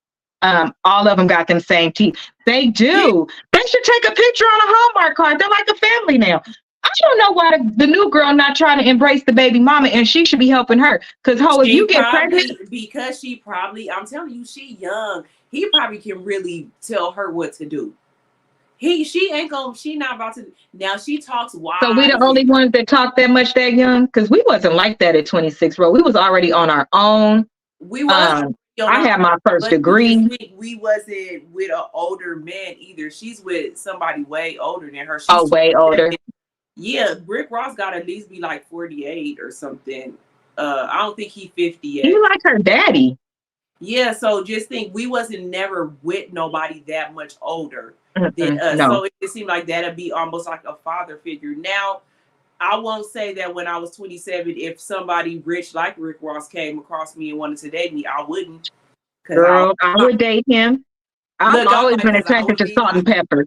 all of them got them same teeth. They do. They should take a picture on a Hallmark card. They're like a family now. I don't know why the new girl not trying to embrace the baby mama, and she should be helping her. Because if you get pregnant, because she probably, I'm telling you, she young. He probably can really tell her what to do. She not about to. Now she talks wise. So we the only ones that talk that much that young? Because we wasn't like that at 26, bro. We was already on our own. We was. I had my first degree. We wasn't with an older man either. She's with somebody way older than her. She's way older. Yeah, Rick Ross got to at least be like 48 or something. I don't think he 50 yet. You like her daddy. Yeah, so just think, we wasn't never with nobody that much older than us. No. So it seemed like that'd be almost like a father figure. Now, I won't say that when I was 27, if somebody rich like Rick Ross came across me and wanted to date me, I wouldn't. Girl, I would date him. I've always been attracted to salt and pepper.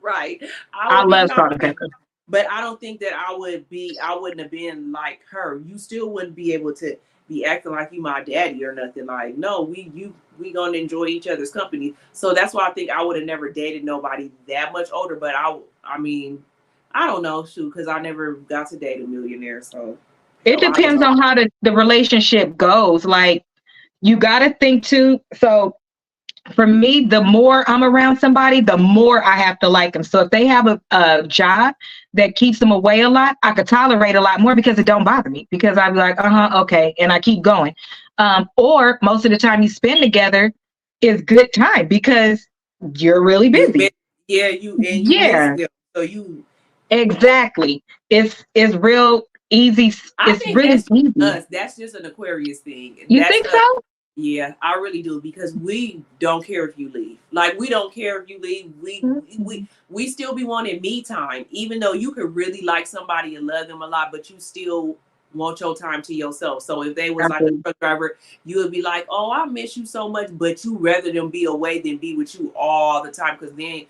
Right. I love salt and pepper. But I don't think that I wouldn't have been like her. You still wouldn't be able to be acting like you my daddy or nothing. Like, no, we gonna enjoy each other's company. So that's why I think I would have never dated nobody that much older. But I mean, I don't know, shoot, because I never got to date a millionaire. So it depends on how the relationship goes. Like, you gotta think too. So for me, the more I'm around somebody, the more I have to like them. So if they have a job that keeps them away a lot, I could tolerate a lot more because it don't bother me, because I'd be like, okay, and I keep going. Or most of the time you spend together is good time because you're really busy. Yeah. So you exactly. It's real easy. It's really easy. That's just an Aquarius thing. You think so? Yeah, I really do, because we don't care if you leave. Like, we don't care if you leave. We still be wanting me time, even though you could really like somebody and love them a lot, but you still want your time to yourself. So if they was like a truck driver, you would be like, oh, I miss you so much, but you rather them be away than be with you all the time, because then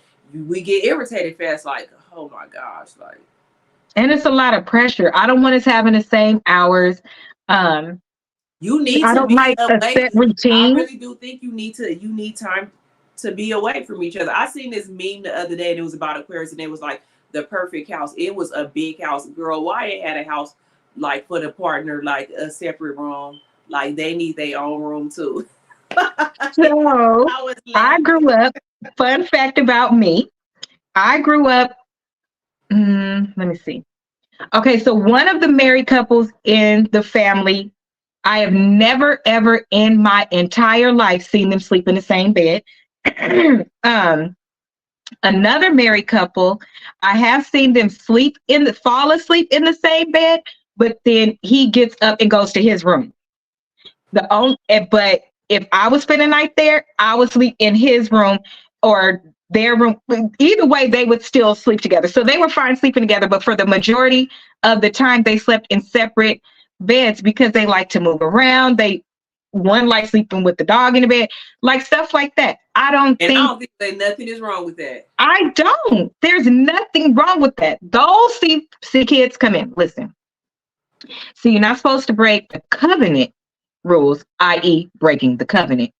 we get irritated fast, like, oh my gosh, like. And it's a lot of pressure. I don't want us having the same hours. You need I to don't be like away. a set routine. I really do think you need time to be away from each other. I seen this meme the other day, and it was about Aquarius, and it was like the perfect house. It was a big house. Girl, Wyatt had a house like for the partner, like a separate room. Like, they need their own room too. So I grew up, fun fact about me, I grew up, let me see. Okay, so one of the married couples in the family, I have never, ever in my entire life seen them sleep in the same bed. Another married couple, I have seen them fall asleep in the same bed, but then he gets up and goes to his room. But if I was spending the night there, I would sleep in his room or their room. Either way, they would still sleep together. So they were fine sleeping together, but for the majority of the time, they slept in separate beds because they like to move around. One likes sleeping with the dog in the bed, like stuff like that. I don't think that nothing is wrong with that. I don't. There's nothing wrong with that. Those see kids come in. Listen. So you're not supposed to break the covenant rules, i.e., breaking the covenant.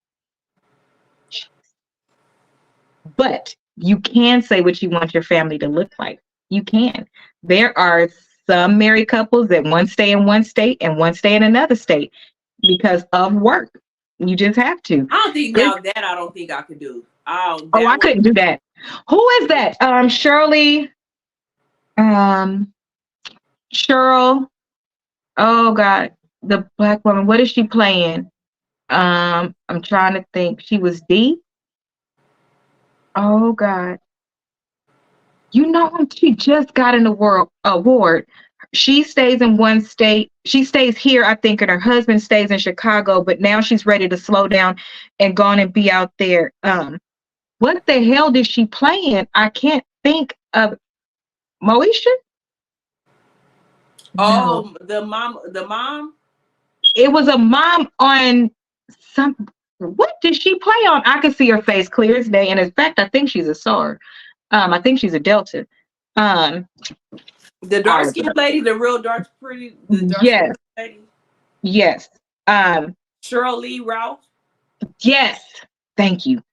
But you can say what you want your family to look like. You can. There are some married couples that one stay in one state and one stay in another state because of work. You just have to. I don't think I don't think I could do. I couldn't do that. Who is that? Shirley. Cheryl. Oh God, the black woman. What is she playing? I'm trying to think. She was D. Oh God, you know she just got an award. She stays in one state. She stays here, I think, and her husband stays in Chicago. But now she's ready to slow down and go on and be out there. What the hell did she play in? I can't think of Moesha. No, Oh, the mom. it was a mom on some. What did she play on? I could see her face clear as day. And in fact, I think she's a SAR. I think she's a Delta. Um, The dark skinned lady, the real dark, pretty, the dark yes, skinned lady. yes, Cheryl Lee Ralph. yes. Thank you.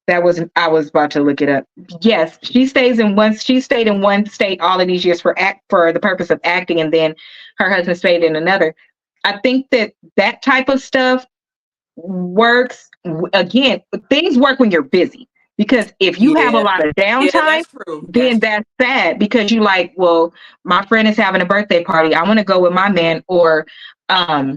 That was I was about to look it up. Yes, she stayed in one state all of these years for the purpose of acting, and then her husband stayed in another. I think that type of stuff works. Again, things work when you're busy, because if you have a Yeah, lot of yeah, downtime, that's true. then that's sad, because you like, well, my friend is having a birthday party. I want to go with my man, or I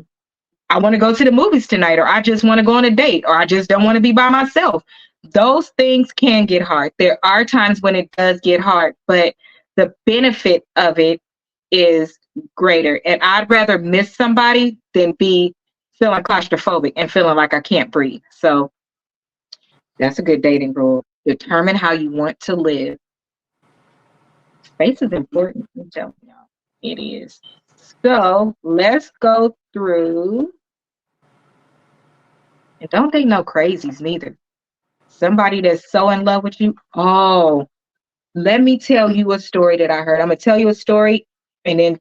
want to go to the movies tonight, or I just want to go on a date, or I just don't want to be by myself. Those things can get hard. There are times when it does get hard, but the benefit of it is greater. And I'd rather miss somebody than be feeling claustrophobic and feeling like I can't breathe. So that's a good dating rule. Determine how you want to live. Space is important. I'm telling y'all, it is. So let's go through. And don't date no crazies neither. Somebody that's so in love with you. Oh, let me tell you a story that I heard. I'm gonna tell you a story, and then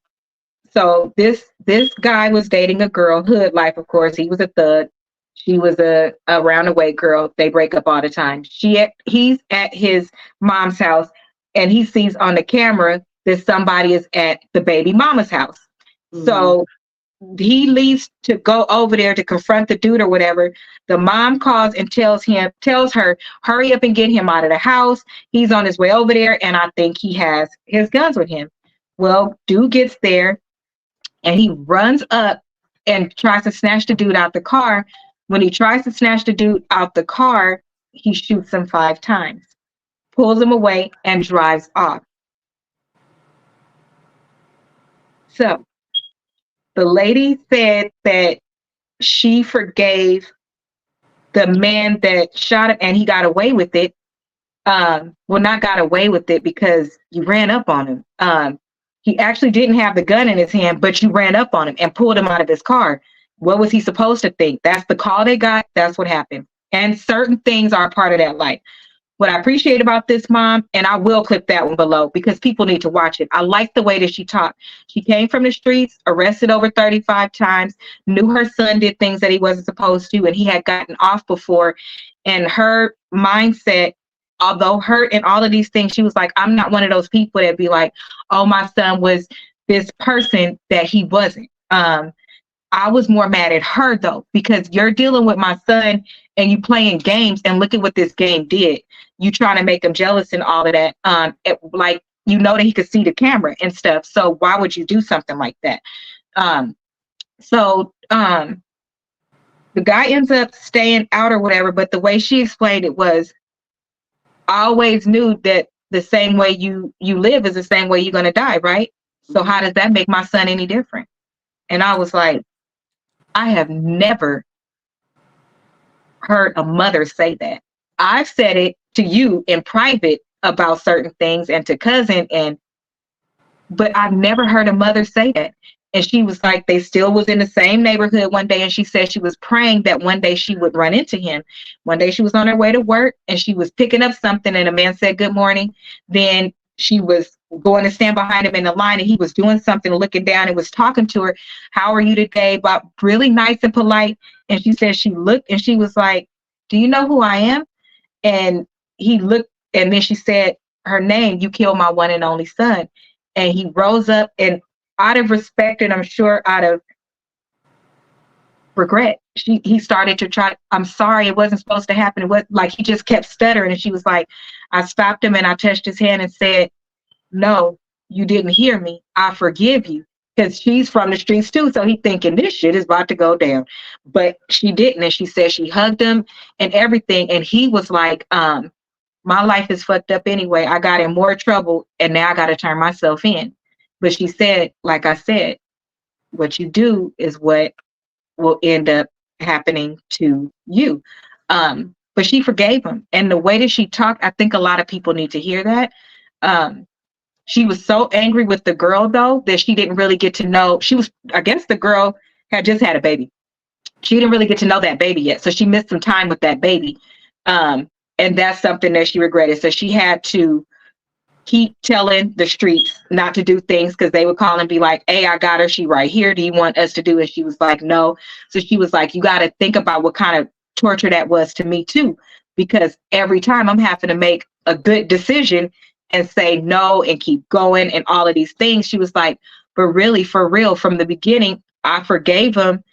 this guy was dating a girl, hood life, of course. He was a thug. She was a roundaway girl. They break up all the time. He's at his mom's house, and he sees on the camera that somebody is at the baby mama's house. Mm-hmm. So he leaves to go over there to confront the dude or whatever. The mom calls and tells her, hurry up and get him out of the house. He's on his way over there, and I think he has his guns with him. Well, dude gets there, and he runs up and tries to snatch the dude out the car. When he tries to snatch the dude out the car, he shoots him 5 times, pulls him away, and drives off. So the lady said that she forgave the man that shot him, and he got away with it. Well, not got away with it because you ran up on him. He actually didn't have the gun in his hand, but you ran up on him and pulled him out of his car. What was he supposed to think? That's the call they got. That's what happened. And certain things are a part of that life. What I appreciate about this mom, and I will clip that one below because people need to watch it. I like the way that she talked. She came from the streets, arrested over 35 times, knew her son did things that he wasn't supposed to, and he had gotten off before. And her mindset, although hurt and all of these things, she was like, I'm not one of those people that be like, oh, my son was this person that he wasn't. I was more mad at her, though, because you're dealing with my son and you playing games, and look at what this game did. You trying to make him jealous and all of that. Like, you know that he could see the camera and stuff. So why would you do something like that? The guy ends up staying out or whatever, but the way she explained it was, I always knew that the same way you live is the same way you're going to die, right? So how does that make my son any different? And I was like, I have never heard a mother say that. I've said it to you in private about certain things and to cousin, but I've never heard a mother say that. And she was like, they still was in the same neighborhood one day, and she said she was praying that one day she would run into him. One day she was on her way to work and she was picking up something, and a man said good morning. Then she was going to stand behind him in the line, and he was doing something, looking down and was talking to her. How are you today? But really nice and polite. And she said she looked and she was like, do you know who I am? And he looked, and then she said her name, you killed my one and only son. And he rose up, and out of respect, and I'm sure out of regret, he started to try, I'm sorry, it wasn't supposed to happen. It was like, he just kept stuttering. And she was like, I stopped him and I touched his hand and said, no, you didn't hear me. I forgive you. because she's from the streets too. So he thinking this shit is about to go down, but she didn't. And she said she hugged him and everything. And he was like, my life is fucked up anyway. I got in more trouble and now I got to turn myself in. But she said, like I said, what you do is what will end up happening to you. But she forgave him. And the way that she talked, I think a lot of people need to hear that. She was so angry with the girl, though, that she didn't really get to know. I guess the girl had just had a baby. She didn't really get to know that baby yet. So she missed some time with that baby. And that's something that she regretted. So she had to keep telling the streets not to do things because they would call and be like, hey, I got her. She right here. Do you want us to do it? She was like, no. So she was like, you got to think about what kind of torture that was to me, too, because every time I'm having to make a good decision and say no and keep going and all of these things. She was like, but really, for real, from the beginning, I forgave him,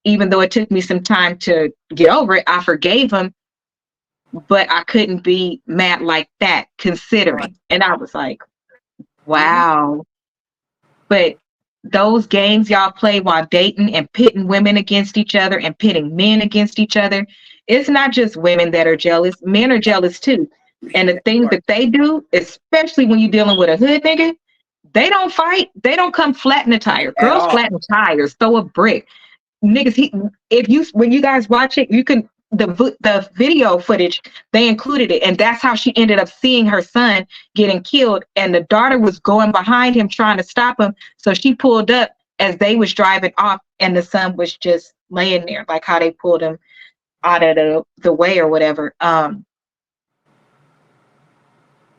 even though it took me some time to get over it. I forgave him. But I couldn't be mad like that, considering. And I was like, wow. But those games y'all play while dating and pitting women against each other and pitting men against each other, it's not just women that are jealous. Men are jealous too. And the things that they do, especially when you're dealing with a hood nigga, they don't fight. They don't come flatten a tire. Girls flatten tires, throw a brick. Niggas, when you guys watch it, you can, the video footage, they included it, and that's how she ended up seeing her son getting killed, and the daughter was going behind him trying to stop him, so she pulled up as they was driving off, and the son was just laying there, like how they pulled him out of the way or whatever.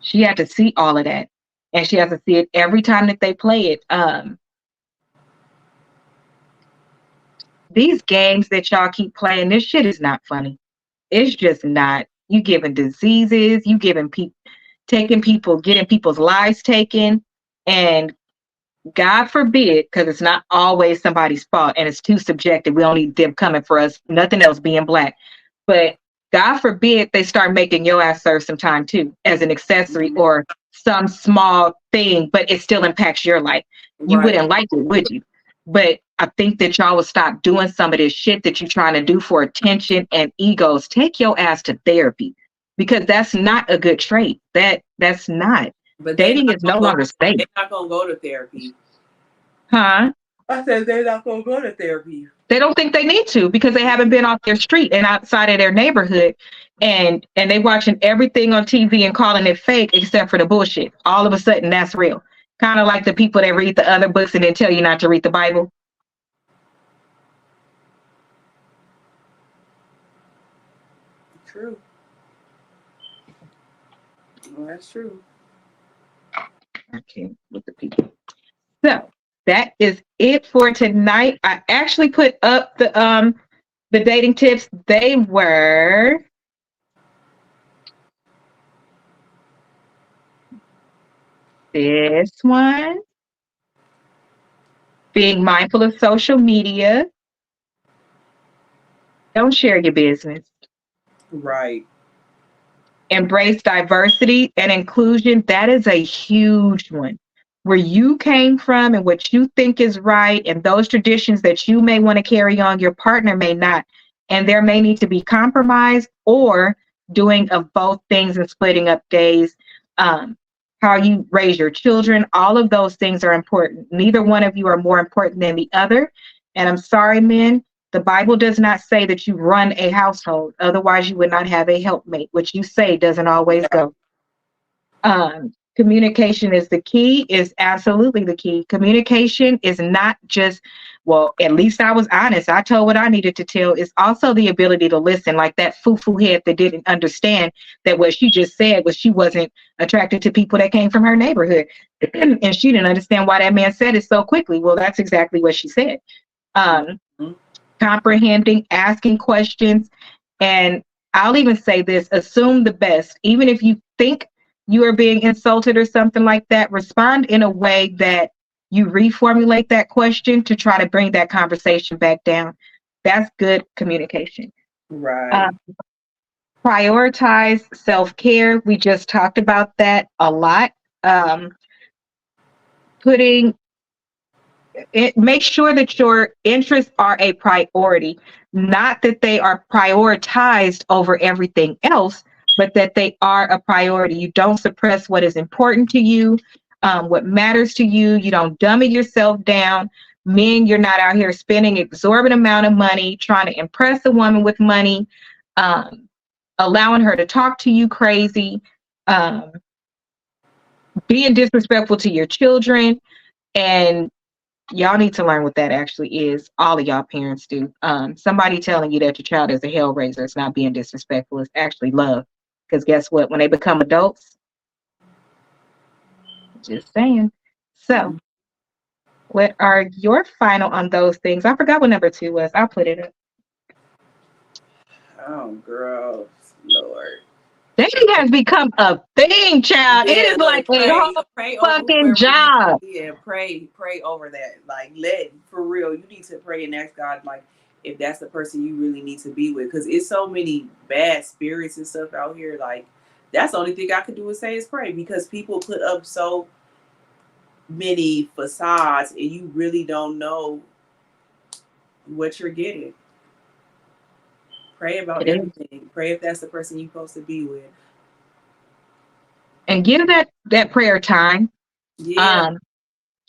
She had to see all of that, and she has to see it every time that they play it. These games that y'all keep playing, this shit is not funny. It's just not. You giving diseases, you giving people, getting people's lives taken, and God forbid, because it's not always somebody's fault, and it's too subjective. We don't need them coming for us. Nothing else being black, but God forbid they start making your ass serve some time too, as an accessory or some small thing, but it still impacts your life. You wouldn't like it, would you? But I think that y'all would stop doing some of this shit that you're trying to do for attention and egos. Take your ass to therapy, because that's not a good trait. That's not. But dating is no longer safe. They're not gonna go to therapy. Huh? I said they're not gonna go to therapy. They don't think they need to because they haven't been off their street and outside of their neighborhood, and they watching everything on TV and calling it fake except for the bullshit. All of a sudden, that's real. Kind of like the people that read the other books and then tell you not to read the Bible. True. Well, that's true. Okay, with the people. So that is it for tonight. I actually put up the dating tips. They were this one: being mindful of social media. Don't share your business. Right. Embrace diversity and inclusion. That is a huge one. Where you came from and what you think is right, and those traditions that you may want to carry on, your partner may not. And there may need to be compromise or doing of both things and splitting up days. How you raise your children, all of those things are important. Neither one of you are more important than the other. And I'm sorry, men, the Bible does not say that you run a household. Otherwise, you would not have a helpmate. What you say doesn't always go. Communication is the key, is absolutely the key. Communication is not just, well, at least I was honest. I told what I needed to tell. It's also the ability to listen, like that foo-foo head that didn't understand that what she just said was she wasn't attracted to people that came from her neighborhood. And she didn't understand why that man said it so quickly. Well, that's exactly what she said. Comprehending, asking questions, and I'll even say this, assume the best. Even if you think you are being insulted or something like that, respond in a way that you reformulate that question to try to bring that conversation back down. That's good communication. Right. Prioritize self-care. We just talked about that a lot. Putting Make sure that your interests are a priority, not that they are prioritized over everything else, but that they are a priority. You don't suppress what is important to you, what matters to you. You don't dummy yourself down. Men, you're not out here spending exorbitant amount of money trying to impress a woman with money, allowing her to talk to you crazy, being disrespectful to your children. And y'all need to learn what that actually is. All of y'all parents do. Somebody telling you that your child is a hell raiser, it's not being disrespectful, it's actually love. Because guess what? When they become adults, just saying. So, what are your final on those things? I forgot what number 2 was. I'll put it up. Oh, girl, Lord. Dating has become a thing, child. Yeah, It is like a whole pray fucking over job. Yeah, pray over that. Like, for real, you need to pray and ask God, like, if that's the person you really need to be with, because it's so many bad spirits and stuff out here. Like, that's the only thing I could do is say is pray, because people put up so many facades and you really don't know what you're getting. Pray about everything. Pray if that's the person you're supposed to be with. And give that prayer time. Yeah.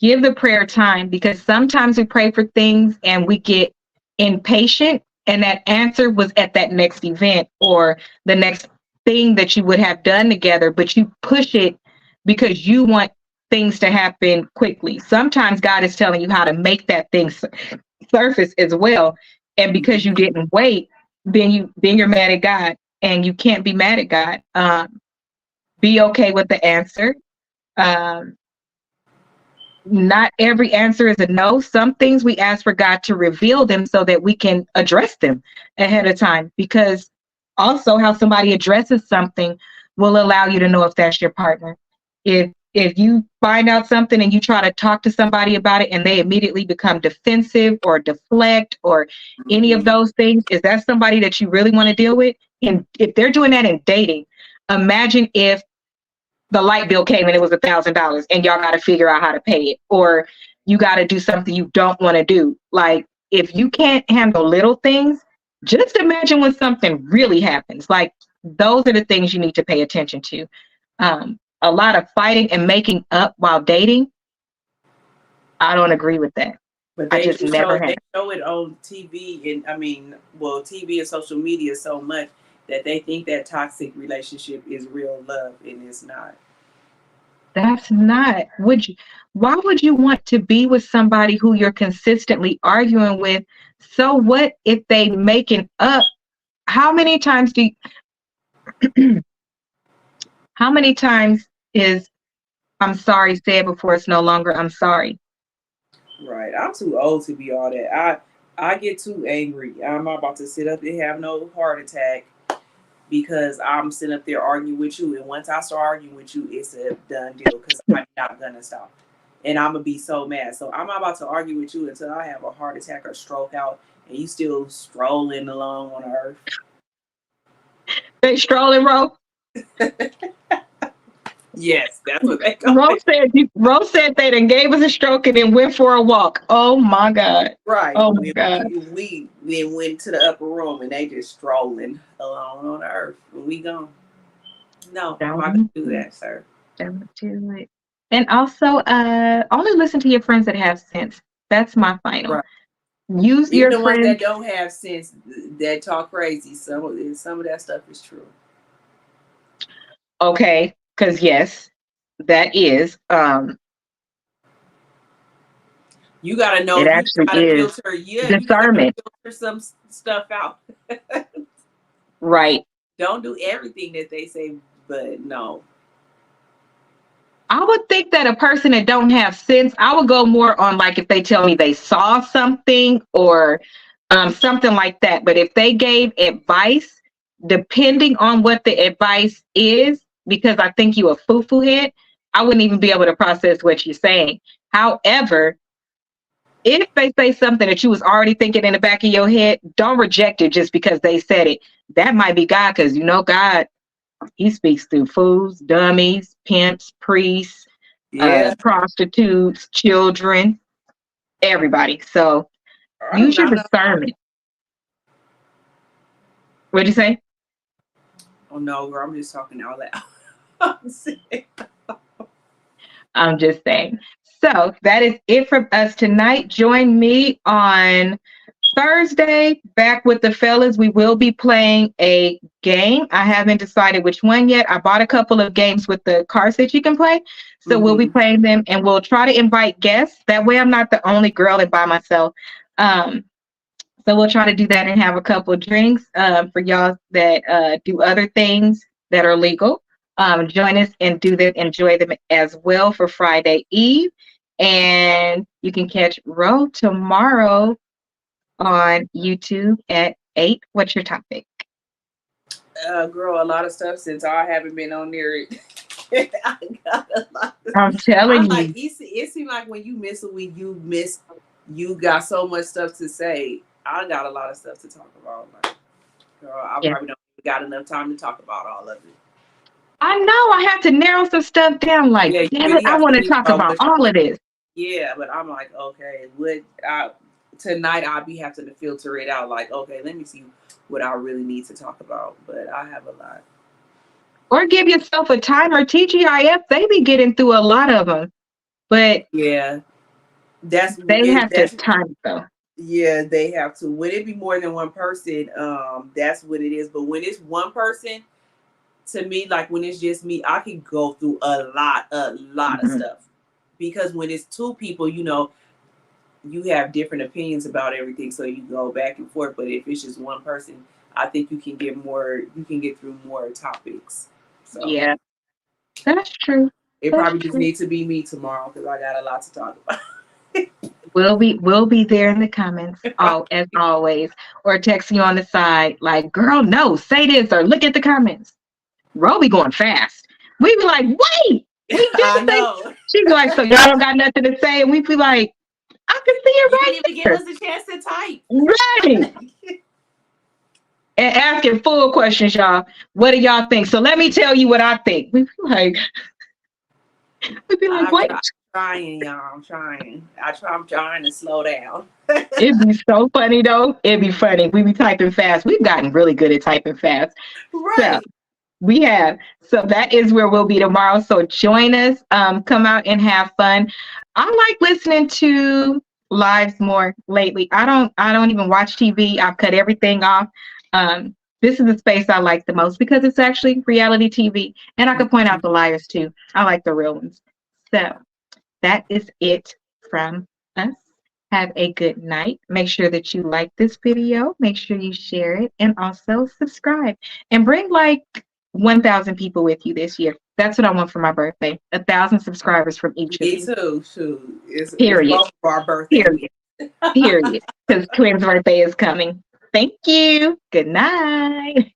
Give the prayer time, because sometimes we pray for things and we get impatient, and that answer was at that next event or the next thing that you would have done together, but you push it because you want things to happen quickly. Sometimes God is telling you how to make that thing surface as well. And because you didn't wait, then you're mad at God, and you can't be mad at God. Be okay with the answer. Not every answer is a no. Some things we ask for God to reveal them so that we can address them ahead of time, because also how somebody addresses something will allow you to know if that's your partner. If you find out something and you try to talk to somebody about it and they immediately become defensive or deflect or any of those things, is that somebody that you really want to deal with? And if they're doing that in dating, imagine if the light bill came and it was $1,000 and y'all got to figure out how to pay it, or you got to do something you don't want to do. Like, if you can't handle little things, just imagine when something really happens. Like, those are the things you need to pay attention to. A lot of fighting and making up while dating, I don't agree with that. But I just never have. They show it on TV, and TV and social media so much that they think that toxic relationship is real love, and it's not. That's not. Why would you want to be with somebody who you're consistently arguing with? So what if they making up? How many times how many times is I'm sorry said before it's no longer I'm sorry? Right. I'm too old to be all that. I get too angry. I'm about to sit up and have no heart attack because I'm sitting up there arguing with you. And once I start arguing with you, it's a done deal, because I'm not going to stop. And I'm going to be so mad. So I'm not about to argue with you until I have a heart attack or stroke out, and you still strolling along on earth. They strolling, Ro? Yes, that's what they call Rose said they done gave us a stroke and then went for a walk. Oh my God. Right. Oh my God. We then went to the upper room and they just strolling along on the earth. And we gone. No, I'm not gonna do that, sir. Don't do it. And also, only listen to your friends that have sense. That's my final. Right. Use Even your the friends ones that don't have sense, that talk crazy. Some of that stuff is true. Okay, because yes, that is. You gotta know. It actually is filter. Yeah, discernment. you gotta filter some stuff out. Right. Don't do everything that they say, but no. I would think that a person that don't have sense, I would go more on like if they tell me they saw something or something like that. But if they gave advice, depending on what the advice is, because I think you a foo-foo head, I wouldn't even be able to process what you're saying. However, if they say something that you was already thinking in the back of your head, don't reject it just because they said it. That might be God, because you know God, he speaks through fools, dummies, pimps, priests, prostitutes, children. everybody. So I do use your not know. discernment. What'd you say? Oh no, girl, I'm just talking out loud. I'm just saying. So that is it from us tonight. Join me on Thursday, back with the fellas. We will be playing a game. I haven't decided which one yet. I bought a couple of games with the cards that you can play. So we'll be playing them, and we'll try to invite guests. That way I'm not the only girl and by myself. So we'll try to do that and have a couple of drinks for y'all that do other things that are legal. Join us and do them, enjoy them as well for Friday Eve. And you can catch Ro tomorrow on YouTube at 8. What's your topic? Girl, a lot of stuff since I haven't been on there. I got a lot of I'm telling you. Like, it seemed like when you miss a week, you got so much stuff to say. I got a lot of stuff to talk about. Like, girl, I probably don't got enough time to talk about all of it. I know. I have to narrow some stuff down. Like, Yeah, damn it, I want to talk about all of this. Yeah, but I'm like, okay, tonight I'll be having to filter it out. Like, okay, let me see what I really need to talk about. But I have a lot. Or give yourself a timer. TGIF, they be getting through a lot of them. But yeah, they have to time though. Yeah, they have to. Would it be more than one person? That's what it is. But when it's one person, to me, like when it's just me, I can go through a lot of stuff. Because when it's two people, you have different opinions about everything, so you go back and forth. But if it's just one person, I think you can get through more topics. So yeah, that's true. It probably just needs to be me tomorrow because I got a lot to talk about. We'll be there in the comments, as always, or text you on the side, like, girl, no, say this, or look at the comments. Ro be going fast. We be like, wait, I know. She be like, so y'all don't got nothing to say, and we be like, I can see it right. You didn't even give us a chance to type. Right. And asking full questions, y'all. What do y'all think? So let me tell you what I think. We be like, what? Trying, y'all. I'm trying. I'm trying to slow down. It'd be so funny though. It'd be funny. We be typing fast. We've gotten really good at typing fast. Right. So, we have. So that is where we'll be tomorrow. So join us. Come out and have fun. I like listening to lives more lately. I don't even watch TV. I've cut everything off. This is the space I like the most because it's actually reality TV. And I can point out the liars too. I like the real ones. So that is it from us. Have a good night. Make sure that you like this video. Make sure you share it and also subscribe. And bring like 1,000 people with you this year. That's what I want for my birthday. 1,000 subscribers from each of you. Me too. Shoot. It's both for our birthday. Period. Because Twins' birthday is coming. Thank you. Good night.